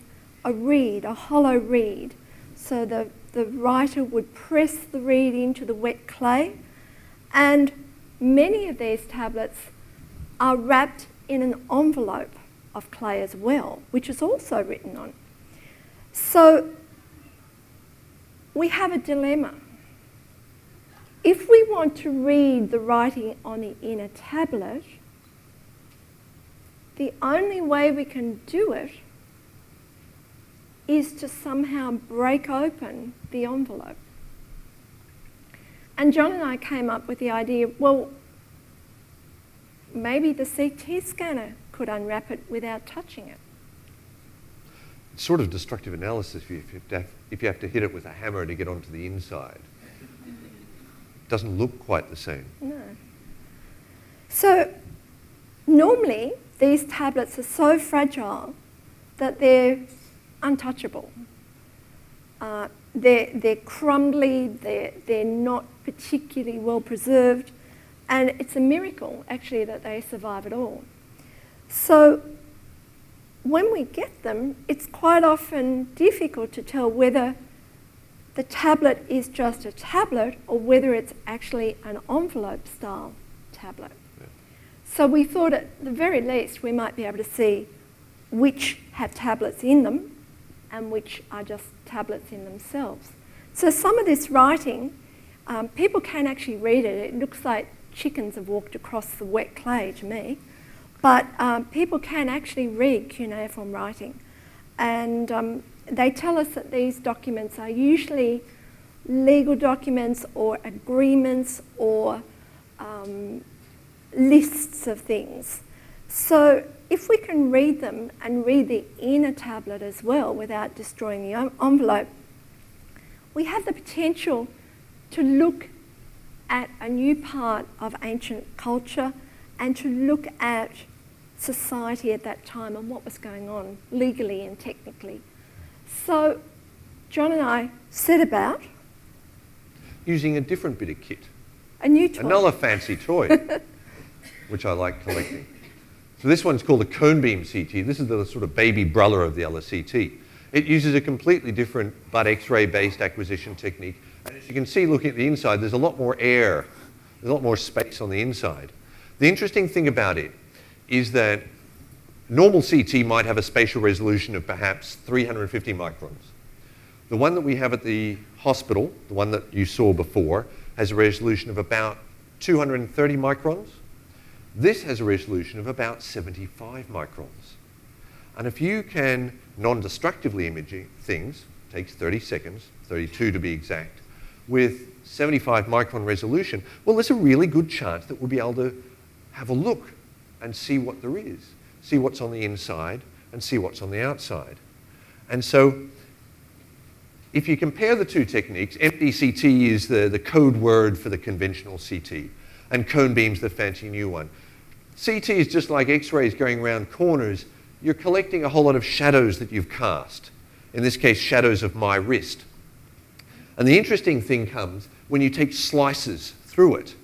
a reed, a hollow reed. So the writer would press the reed into the wet clay, and many of these tablets are wrapped in an envelope of clay as well, which is also written on. So we have a dilemma. if we want to read the writing on the inner tablet, the only way we can do it is to somehow break open the envelope. And John and I came up with the idea, well, maybe the CT scanner could unwrap it without touching it. It's sort of destructive analysis if you have to hit it with a hammer to get onto the inside. It doesn't look quite the same. No. So normally these tablets are so fragile that they're untouchable. They're crumbly, they're not particularly well preserved, and it's a miracle actually that they survive at all. So when we get them, it's quite often difficult to tell whether the tablet is just a tablet or whether it's actually an envelope style tablet. Yeah. So we thought at the very least we might be able to see which have tablets in them and which are just tablets in themselves. So some of this writing, people can actually read it. It looks like chickens have walked across the wet clay to me. But people can actually read cuneiform writing. And they tell us that these documents are usually legal documents or agreements or lists of things. So if we can read them and read the inner tablet as well without destroying the envelope, we have the potential to look at a new part of ancient culture and to look at society at that time and what was going on legally and technically. So John and I set about using a different bit of kit. A new toy. Another fancy toy, which I like collecting. So this one's called a cone beam CT. This is the sort of baby brother of the other CT. It uses a completely different but X-ray based acquisition technique. And as you can see looking at the inside, there's a lot more air. There's a lot more space on the inside. The interesting thing about it is that normal CT might have a spatial resolution of perhaps 350 microns. The one that we have at the hospital, the one that you saw before, has a resolution of about 230 microns. This has a resolution of about 75 microns. And if you can non-destructively image things, it takes 30 seconds, 32 to be exact, with 75 micron resolution, well, there's a really good chance that we'll be able to have a look and see what there is, see what's on the inside and see what's on the outside. And so if you compare the two techniques, empty CT is the code word for the conventional CT, and cone beam's the fancy new one. CT is just like X-rays going around corners. You're collecting a whole lot of shadows that you've cast. In this case, shadows of my wrist. And the interesting thing comes when you take slices through it.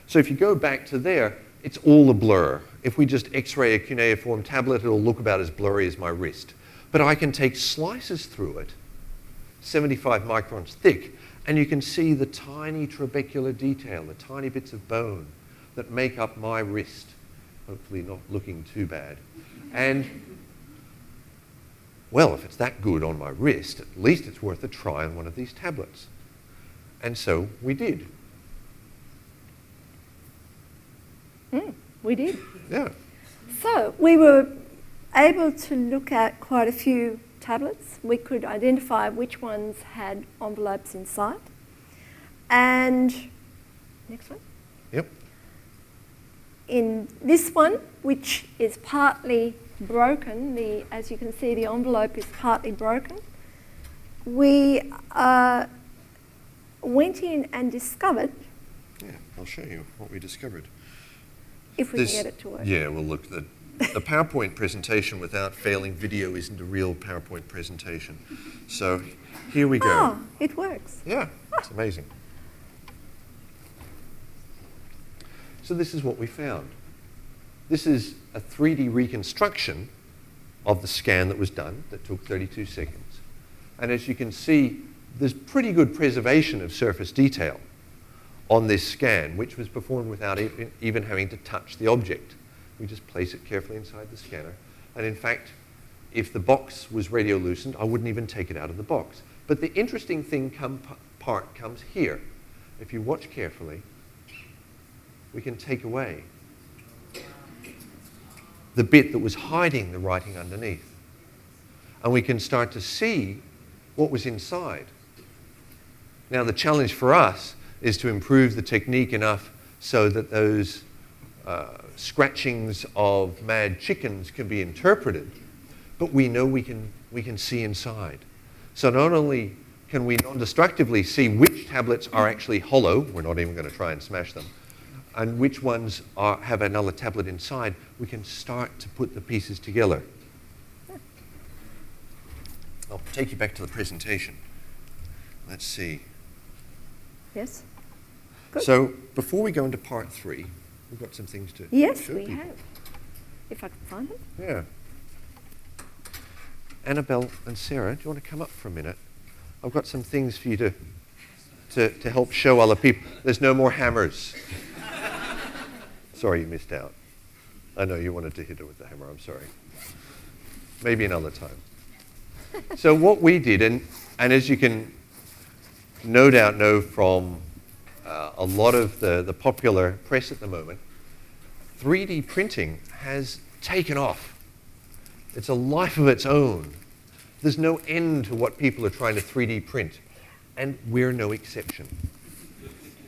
So if you go back to there, it's all a blur. If we just X-ray a cuneiform tablet, it'll look about as blurry as my wrist. But I can take slices through it, 75 microns thick, and you can see the tiny trabecular detail, the tiny bits of bone that make up my wrist. Hopefully not looking too bad. And, well, if it's that good on my wrist, at least it's worth a try on one of these tablets. And so we did. We did. Yeah. So we were able to look at quite a few tablets. We could identify which ones had envelopes inside. And next one. Yep. In this one, which is partly broken, as you can see, the envelope is partly broken, we went in and discovered. Yeah, I'll show you what we discovered. If we can get it to work. Yeah, well, look, the PowerPoint presentation without failing video isn't a real PowerPoint presentation. So here we go. Oh, it works. Yeah, it's amazing. So this is what we found. This is a 3D reconstruction of the scan that was done that took 32 seconds. And as you can see, there's pretty good preservation of surface detail on this scan, which was performed without even having to touch the object. We just place it carefully inside the scanner. And in fact, if the box was radiolucent, I wouldn't even take it out of the box. But the interesting thing part comes here. if you watch carefully, we can take away the bit that was hiding the writing underneath. And we can start to see what was inside. Now, the challenge for us is to improve the technique enough so that those scratchings of mad chickens can be interpreted, but we know we can see inside. So not only can we non-destructively see which tablets are actually hollow, we're not even going to try and smash them, and which ones have another tablet inside, we can start to put the pieces together. I'll take you back to the presentation. Let's see. Yes. Good. So before we go into part 3, we've got some things to Yes, show we people. have. If I can find it. Yeah. Annabelle and Sarah, do you want to come up for a minute? I've got some things for you to help show other people. There's no more hammers. Sorry you missed out. I know you wanted to hit it with the hammer, I'm sorry. Maybe another time. So what we did, and as you can no doubt know from a lot of the popular press at the moment, 3D printing has taken off. It's a life of its own. There's no end to what people are trying to 3D print, and we're no exception.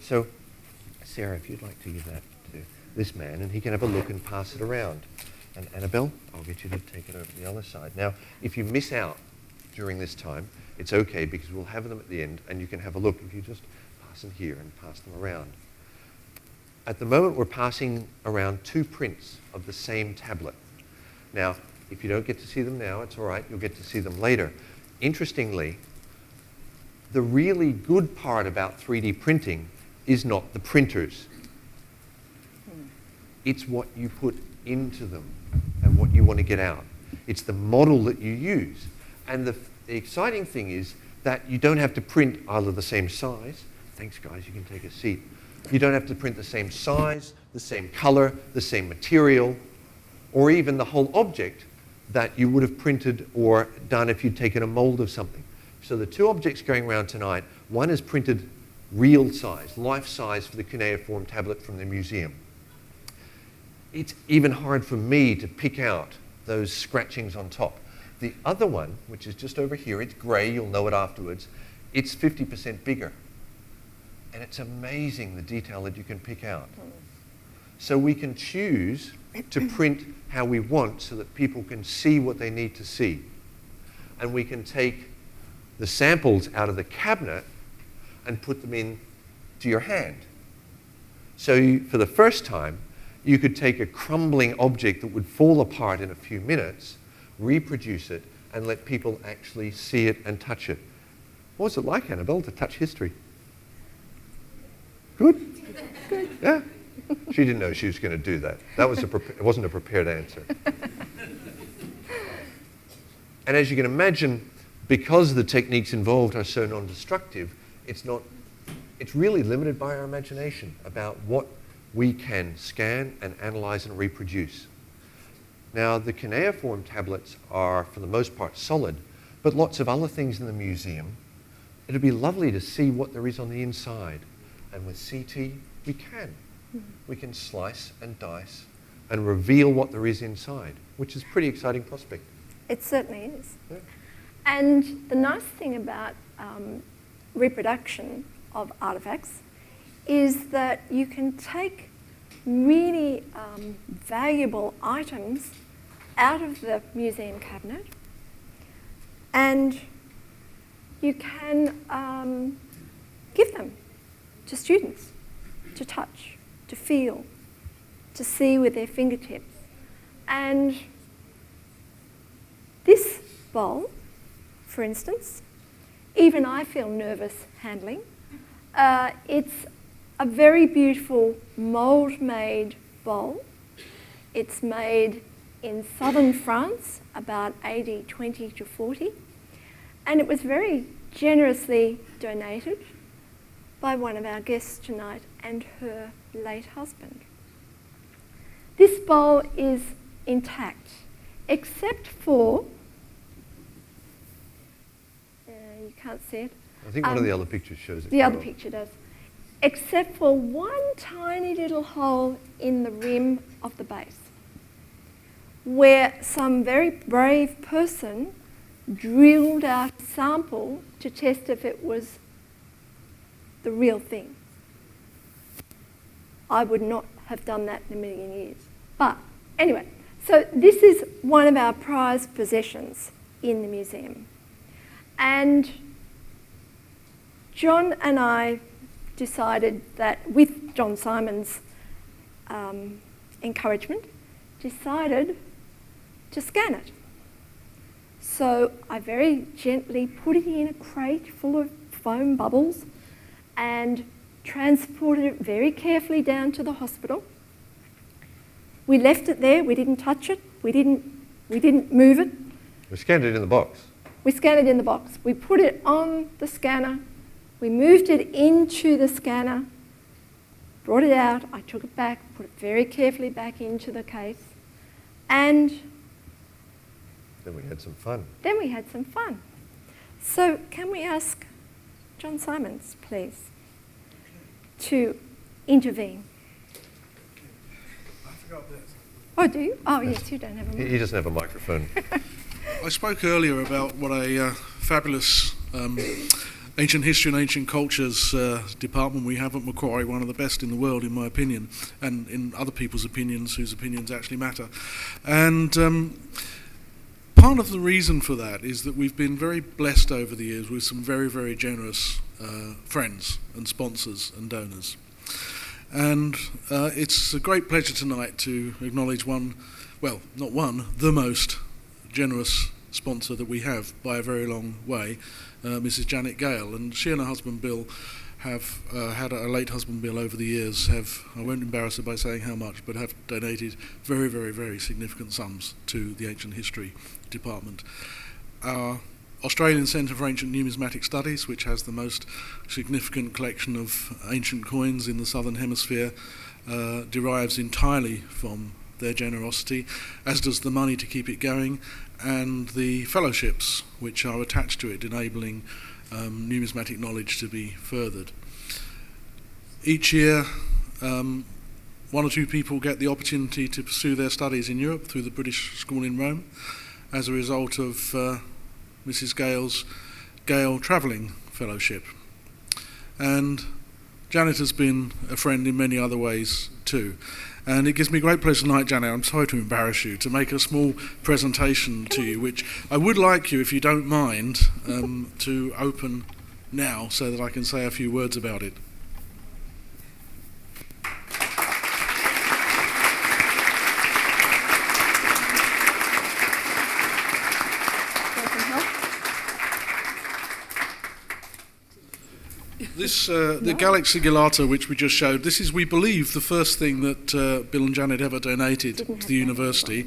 So, Sarah, if you'd like to give that to this man, and he can have a look and pass it around. And Annabelle, I'll get you to take it over to the other side. Now, if you miss out during this time, it's okay, because we'll have them at the end, and you can have a look if you just pass them here and pass them around. At the moment, we're passing around 2 prints of the same tablet. Now, if you don't get to see them now, it's all right. You'll get to see them later. Interestingly, the really good part about 3D printing is not the printers. It's what you put into them and what you want to get out. It's the model that you use. And the exciting thing is that you don't have to print either the same size. Thanks, guys. You can take a seat. You don't have to print the same size, the same color, the same material, or even the whole object that you would have printed or done if you'd taken a mold of something. So the 2 objects going around tonight, one is printed real size, life size for the cuneiform tablet from the museum. It's even hard for me to pick out those scratchings on top. The other one, which is just over here, it's gray, you'll know it afterwards, it's 50% bigger. And it's amazing the detail that you can pick out. So we can choose to print how we want so that people can see what they need to see. And we can take the samples out of the cabinet and put them in to your hand. So for the first time, you could take a crumbling object that would fall apart in a few minutes, reproduce it, and let people actually see it and touch it. What was it like, Annabelle, to touch history? Good? Good. Yeah. She didn't know she was going to do that. That was it wasn't a prepared answer. And as you can imagine, because the techniques involved are so non-destructive, it's really limited by our imagination about what we can scan and analyze and reproduce. Now, the cuneiform tablets are, for the most part, solid, but lots of other things in the museum. It'd be lovely to see what there is on the inside. And with CT, we can. We can slice and dice and reveal what there is inside, which is a pretty exciting prospect. It certainly is. Yeah. And the nice thing about reproduction of artefacts is that you can take really valuable items out of the museum cabinet, and you can give them to students to touch, to feel, to see with their fingertips. And this bowl, for instance, even I feel nervous handling. It's a very beautiful mould-made bowl. It's made in southern France, about AD 20 to 40, and it was very generously donated by one of our guests tonight and her late husband. This bowl is intact, except for, you can't see it. I think one of the other pictures shows it. The other picture does. except for one tiny little hole in the rim of the base, where some very brave person drilled out a sample to test if it was the real thing. I would not have done that in a million years. But anyway, so this is one of our prized possessions in the museum. And John and I decided that, with John Simon's encouragement, decided to scan it. So I very gently put it in a crate full of foam bubbles and transported it very carefully down to the hospital. We left it there, we didn't touch it, we didn't move it. We scanned it in the box. We scanned it in the box. We put it on the scanner, we moved it into the scanner, brought it out, I took it back, put it very carefully back into the case, and Then we had some fun. then we had some fun. So can we ask John Simons, please, to intervene? I forgot this. Oh, do you? Oh, yes, you don't have a mic. He doesn't have a microphone. I spoke earlier about what a fabulous ancient history and ancient cultures department we have at Macquarie, one of the best in the world in my opinion, and in other people's opinions whose opinions actually matter. And part of the reason for that is that we've been very blessed over the years with some very, very generous friends and sponsors and donors. And it's a great pleasure tonight to acknowledge the most generous sponsor that we have by a very long way, Mrs. Janet Gale. And she and her husband Bill have had a late husband Bill over the years, I won't embarrass her by saying how much, but have donated very, very, very significant sums to the Ancient History Department. Our Australian Centre for Ancient Numismatic Studies, which has the most significant collection of ancient coins in the Southern Hemisphere, derives entirely from their generosity, as does the money to keep it going, and the fellowships which are attached to it, enabling numismatic knowledge to be furthered. Each year, one or two people get the opportunity to pursue their studies in Europe through the British School in Rome as a result of Mrs. Gale Travelling Fellowship. And Janet has been a friend in many other ways too. And it gives me great pleasure tonight, Janet, I'm sorry to embarrass you, to make a small presentation to you, which I would like you, if you don't mind, to open now so that I can say a few words about it. This, the Galaxy Galata, which we just showed, this is, we believe, the first thing that Bill and Janet ever donated to the university,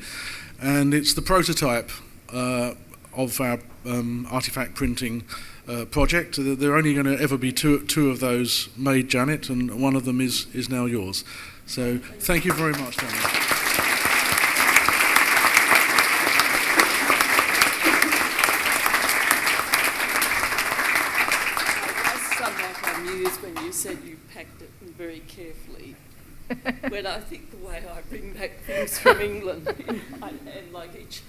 and it's the prototype of our artefact printing project. There are only going to ever be two of those made, Janet, and one of them is now yours. So thank you very much, Janet. When you said you packed it very carefully, when I think the way I bring back things from England in my hand luggage.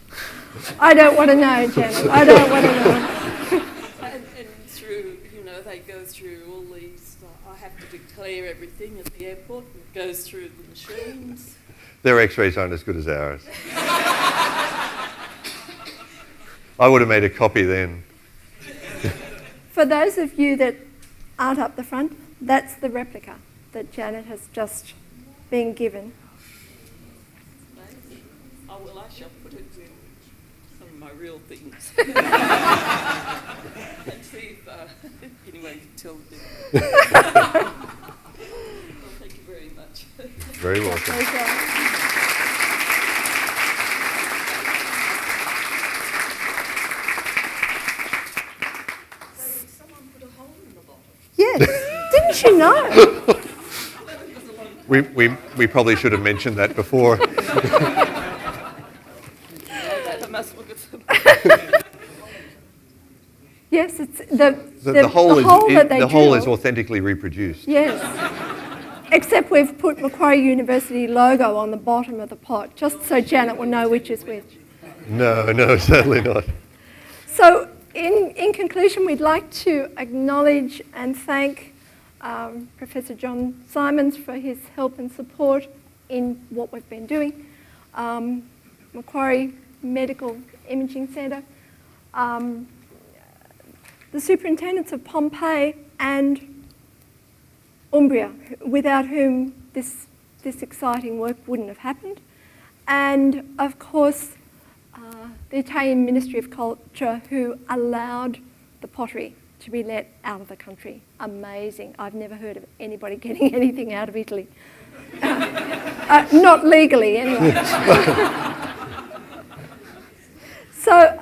I don't want to know, Janet. I don't want to know. and through, they go through all these, I have to declare everything at the airport, and it goes through the machines. Their x-rays aren't as good as ours. I would have made a copy then. For those of you that aren't up the front, that's the replica that Janet has just been given. Oh, well, I shall put it in some of my real things. And see if anyone can tell the difference. Well, thank you very much. Very welcome. Yes, didn't you know? We probably should have mentioned that before. I must look at them. Yes, it's The whole that they the whole drill- is authentically reproduced. Yes. Except we've put Macquarie University logo on the bottom of the pot, just so Janet will know which is which. No, certainly not. So in conclusion, we'd like to acknowledge and thank Professor John Simons for his help and support in what we've been doing, Macquarie Medical Imaging Centre, the superintendents of Pompeii and Umbria, without whom this exciting work wouldn't have happened, and of course the Italian Ministry of Culture, who allowed the pottery to be let out of the country. Amazing. I've never heard of anybody getting anything out of Italy. Not legally, anyway. So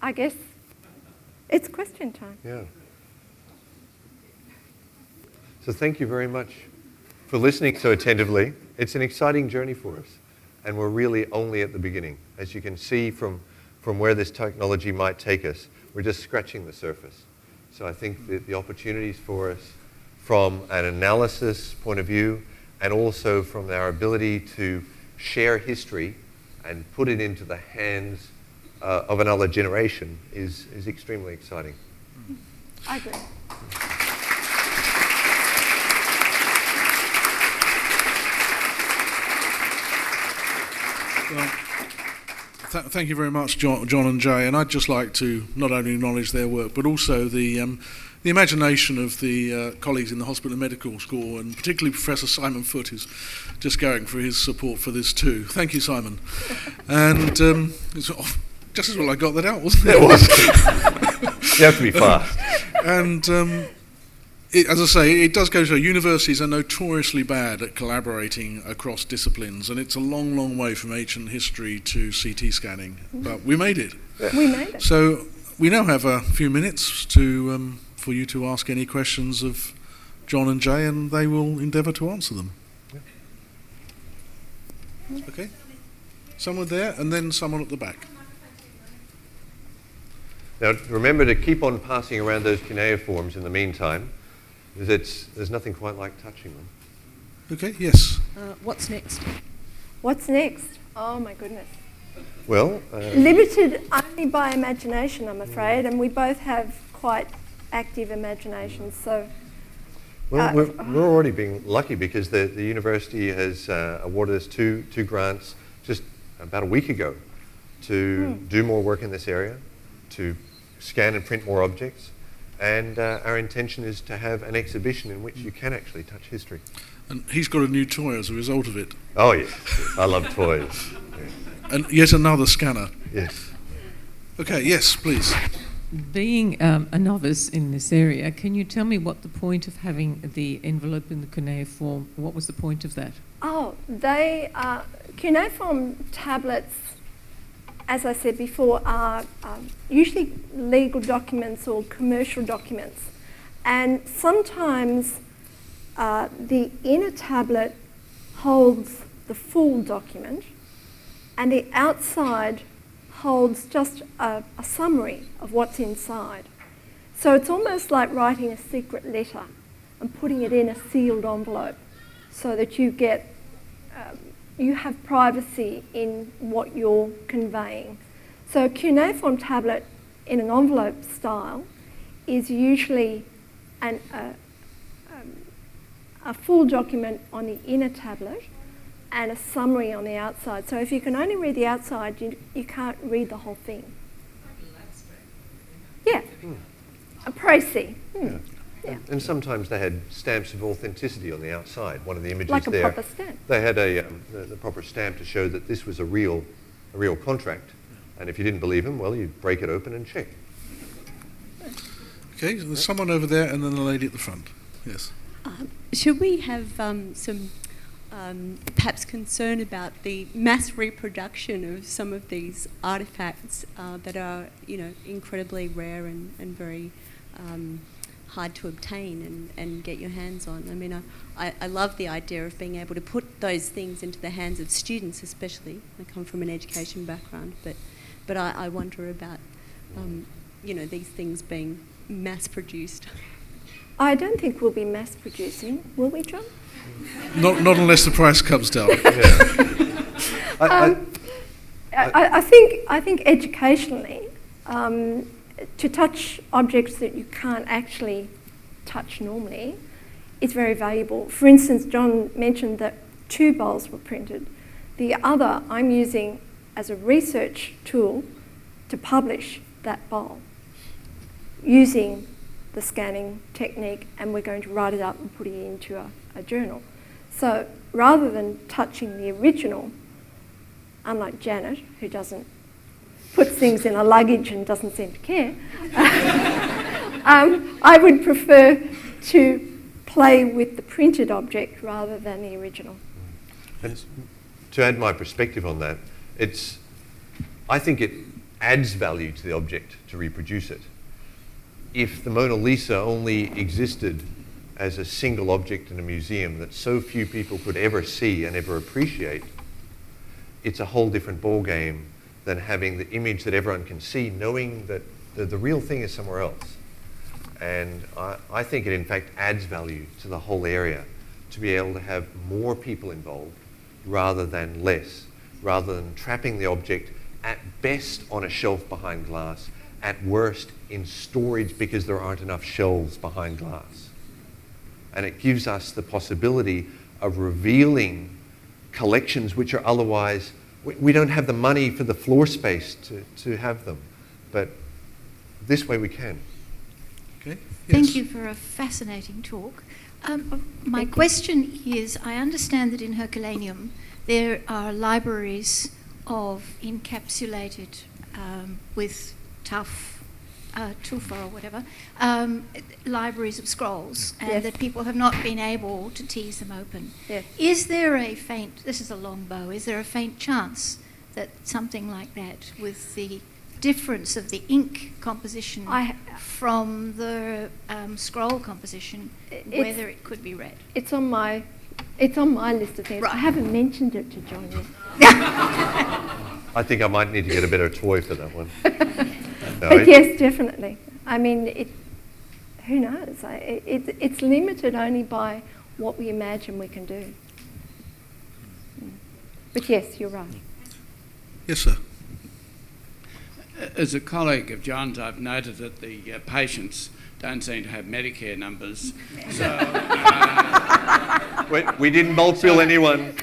I guess it's question time. Yeah. So thank you very much for listening so attentively. It's an exciting journey for us, and we're really only at the beginning. As you can see from where this technology might take us, we're just scratching the surface. So I think that the opportunities for us from an analysis point of view, and also from our ability to share history and put it into the hands of another generation is extremely exciting. I agree. Well, thank you very much, John and Jaye. And I'd just like to not only acknowledge their work, but also the imagination of the colleagues in the Hospital and Medical School, and particularly Professor Simon Foote, who's just going for his support for this too. Thank you, Simon. And it's just as well I got that out, wasn't it? It was. You have to be fast. And as I say, it does go to show universities are notoriously bad at collaborating across disciplines, and it's a long, long way from ancient history to CT scanning. But we made it. Yeah. We made it. So we now have a few minutes to for you to ask any questions of John and Jaye, and they will endeavour to answer them. Yeah. Okay. Someone there, and then someone at the back. Now remember to keep on passing around those cuneiforms in the meantime, because there's nothing quite like touching them. Okay, yes. What's next? What's next? Oh my goodness. Well, Limited only by imagination, I'm afraid, and we both have quite active imaginations. So, well, we're already being lucky because the university has awarded us two grants just about a week ago to do more work in this area, to scan and print more objects, and our intention is to have an exhibition in which you can actually touch history. And he's got a new toy as a result of it. Oh yes, I love toys. Yes. And yet another scanner. Yes. Okay, yes, please. Being a novice in this area, can you tell me what the point of having the envelope in the cuneiform, what was the point of that? oh, they cuneiform tablets, as I said before, are usually legal documents or commercial documents, and sometimes the inner tablet holds the full document, and the outside holds just a summary of what's inside. So it's almost like writing a secret letter and putting it in a sealed envelope so that you get, you have privacy in what you're conveying. So a cuneiform tablet in an envelope style is usually a full document on the inner tablet and a summary on the outside. So if you can only read the outside, you can't read the whole thing. Yeah, a précis. Yeah. And sometimes they had stamps of authenticity on the outside. One of the images Like a there, proper stamp. they had the proper stamp to show that this was a real contract. And if you didn't believe him, well, you'd break it open and check. Okay, so there's someone over there and then the lady at the front. Yes. Should we have some perhaps concern about the mass reproduction of some of these artefacts that are, incredibly rare and very hard to obtain and get your hands on? I mean, I love the idea of being able to put those things into the hands of students, especially. I come from an education background, but I wonder about, these things being mass-produced? I don't think we'll be mass producing, will we, John? Not unless the price comes down. I think educationally, to touch objects that you can't actually touch normally is very valuable. For instance, John mentioned that 2 bowls were printed. The other I'm using as a research tool to publish that bowl using the scanning technique, and we're going to write it up and put it into a journal. So rather than touching the original, unlike Janet, who doesn't put things in a luggage and doesn't seem to care, I would prefer to play with the printed object rather than the original. And to add my perspective on that, I think it adds value to the object to reproduce it. If the Mona Lisa only existed as a single object in a museum that so few people could ever see and ever appreciate, it's a whole different ballgame than having the image that everyone can see, knowing that the real thing is somewhere else. And I think it in fact adds value to the whole area to be able to have more people involved rather than less, rather than trapping the object at best on a shelf behind glass, at worst in storage because there aren't enough shelves behind glass. And it gives us the possibility of revealing collections which are otherwise, we don't have the money for the floor space to have them, but this way we can. Okay. Thank you for a fascinating talk. My question is, I understand that in Herculaneum there are libraries of encapsulated with tufa or whatever, libraries of scrolls, and Yes. that people have not been able to tease them open. Yes. Is there a faint, this is a long bow, is there a faint chance that something like that, with the difference of the ink composition from the scroll composition, whether it could be read? It's on my list of things. Right. I haven't mentioned it to John yet. I think I might need to get a better toy for that one. But yes, definitely. I mean, who knows? It's limited only by what we imagine we can do. But yes, you're right. Yes, sir. As a colleague of John's, I've noted that the patients don't seem to have Medicare numbers. So, We didn't bulk bill anyone.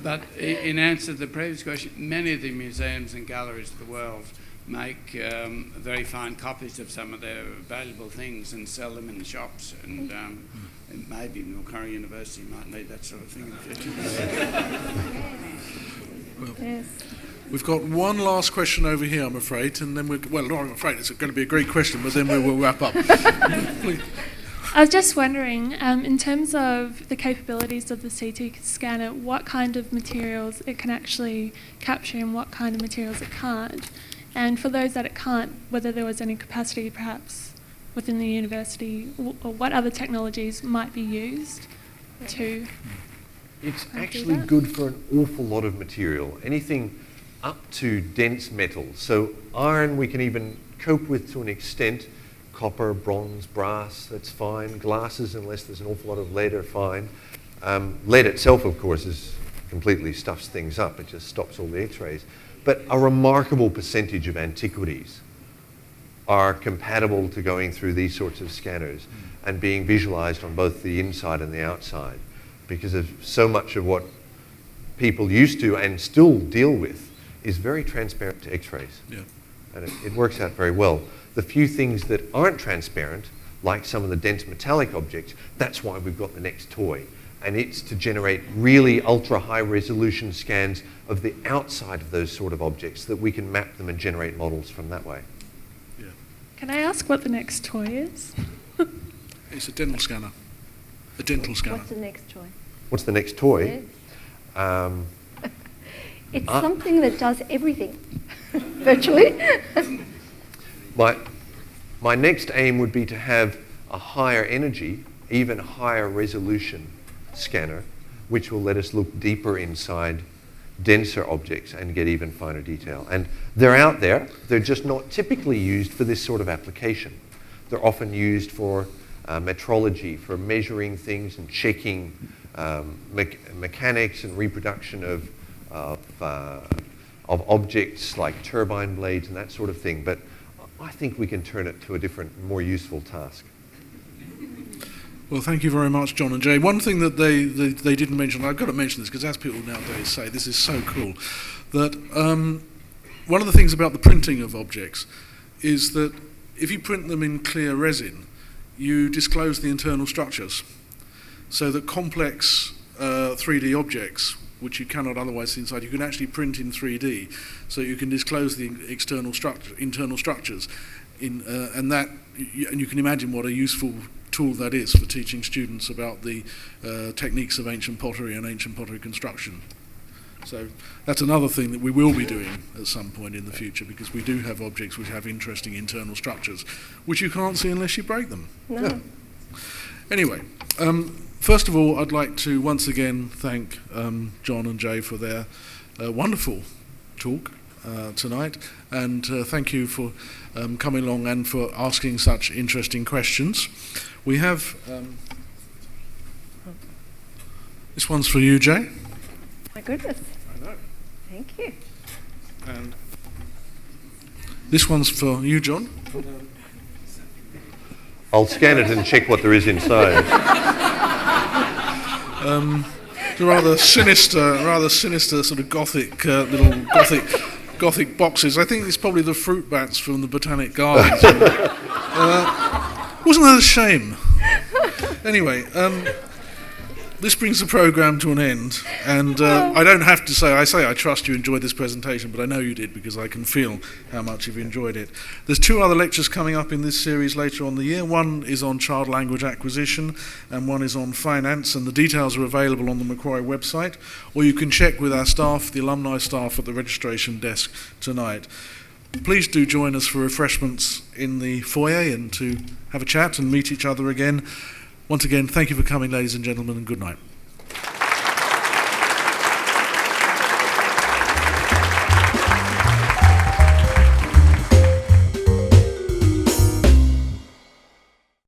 but in answer to the previous question, many of the museums and galleries of the world make very fine copies of some of their valuable things and sell them in the shops. And maybe Macquarie University might need that sort of thing in the future. Yes. We've got one last question over here, I'm afraid, and then I'm afraid it's going to be a great question, but then we will wrap up. Please. I was just wondering, in terms of the capabilities of the CT scanner, what kind of materials it can actually capture and what kind of materials it can't. And for those that it can't, whether there was any capacity perhaps within the university or what other technologies might be used to It's do actually that? good for an awful lot of material, anything up to dense metals. So iron we can even cope with to an extent. Copper, bronze, brass, that's fine. Glasses, unless there's an awful lot of lead, are fine. Lead itself, of course, completely stuffs things up. It just stops all the X-rays. But a remarkable percentage of antiquities are compatible to going through these sorts of scanners and being visualized on both the inside and the outside, because of so much of what people used to and still deal with is very transparent to X-rays. Yeah. And it works out very well. The few things that aren't transparent, like some of the dense metallic objects, that's why we've got the next toy. And it's to generate really ultra-high resolution scans of the outside of those sort of objects so that we can map them and generate models from that way. Yeah. Can I ask what the next toy is? It's a dental scanner. A dental scanner. What's the next toy? What's the next toy? Yes. It's something that does everything, virtually. My next aim would be to have a higher energy, even higher resolution scanner, which will let us look deeper inside denser objects and get even finer detail. And they're out there, they're just not typically used for this sort of application. They're often used for metrology, for measuring things and checking mechanics and reproduction of objects like turbine blades and that sort of thing. But I think we can turn it to a different, more useful task. Well, thank you very much, John and Jaye. One thing that they didn't mention, I've got to mention this because as people nowadays say, this is so cool, that one of the things about the printing of objects is that if you print them in clear resin, you disclose the internal structures, so that complex 3D objects, which you cannot otherwise see inside, you can actually print in 3D, so you can disclose the internal structures, and you can imagine what a useful tool that is for teaching students about the techniques of ancient pottery and ancient pottery construction. So that's another thing that we will be doing at some point in the future, because we do have objects which have interesting internal structures, which you can't see unless you break them. No. Yeah. Anyway, first of all, I'd like to once again thank John and Jaye for their wonderful talk tonight, and thank you for coming along and for asking such interesting questions. We have this one's for you, Jaye. My goodness. I know. Thank you. And this one's for you, John. I'll scan it and check what there is inside. It's a rather sinister sort of gothic little gothic boxes. I think it's probably the fruit bats from the Botanic Gardens. Wasn't that a shame? Anyway, this brings the programme to an end, and I don't have to say, I trust you enjoyed this presentation, but I know you did because I can feel how much you've enjoyed it. There's 2 other lectures coming up in this series later on in the year. One is on child language acquisition, and one is on finance, and the details are available on the Macquarie website, or you can check with our staff, the alumni staff at the registration desk tonight. Please do join us for refreshments in the foyer and to have a chat and meet each other again. Once again, thank you for coming, ladies and gentlemen, and good night.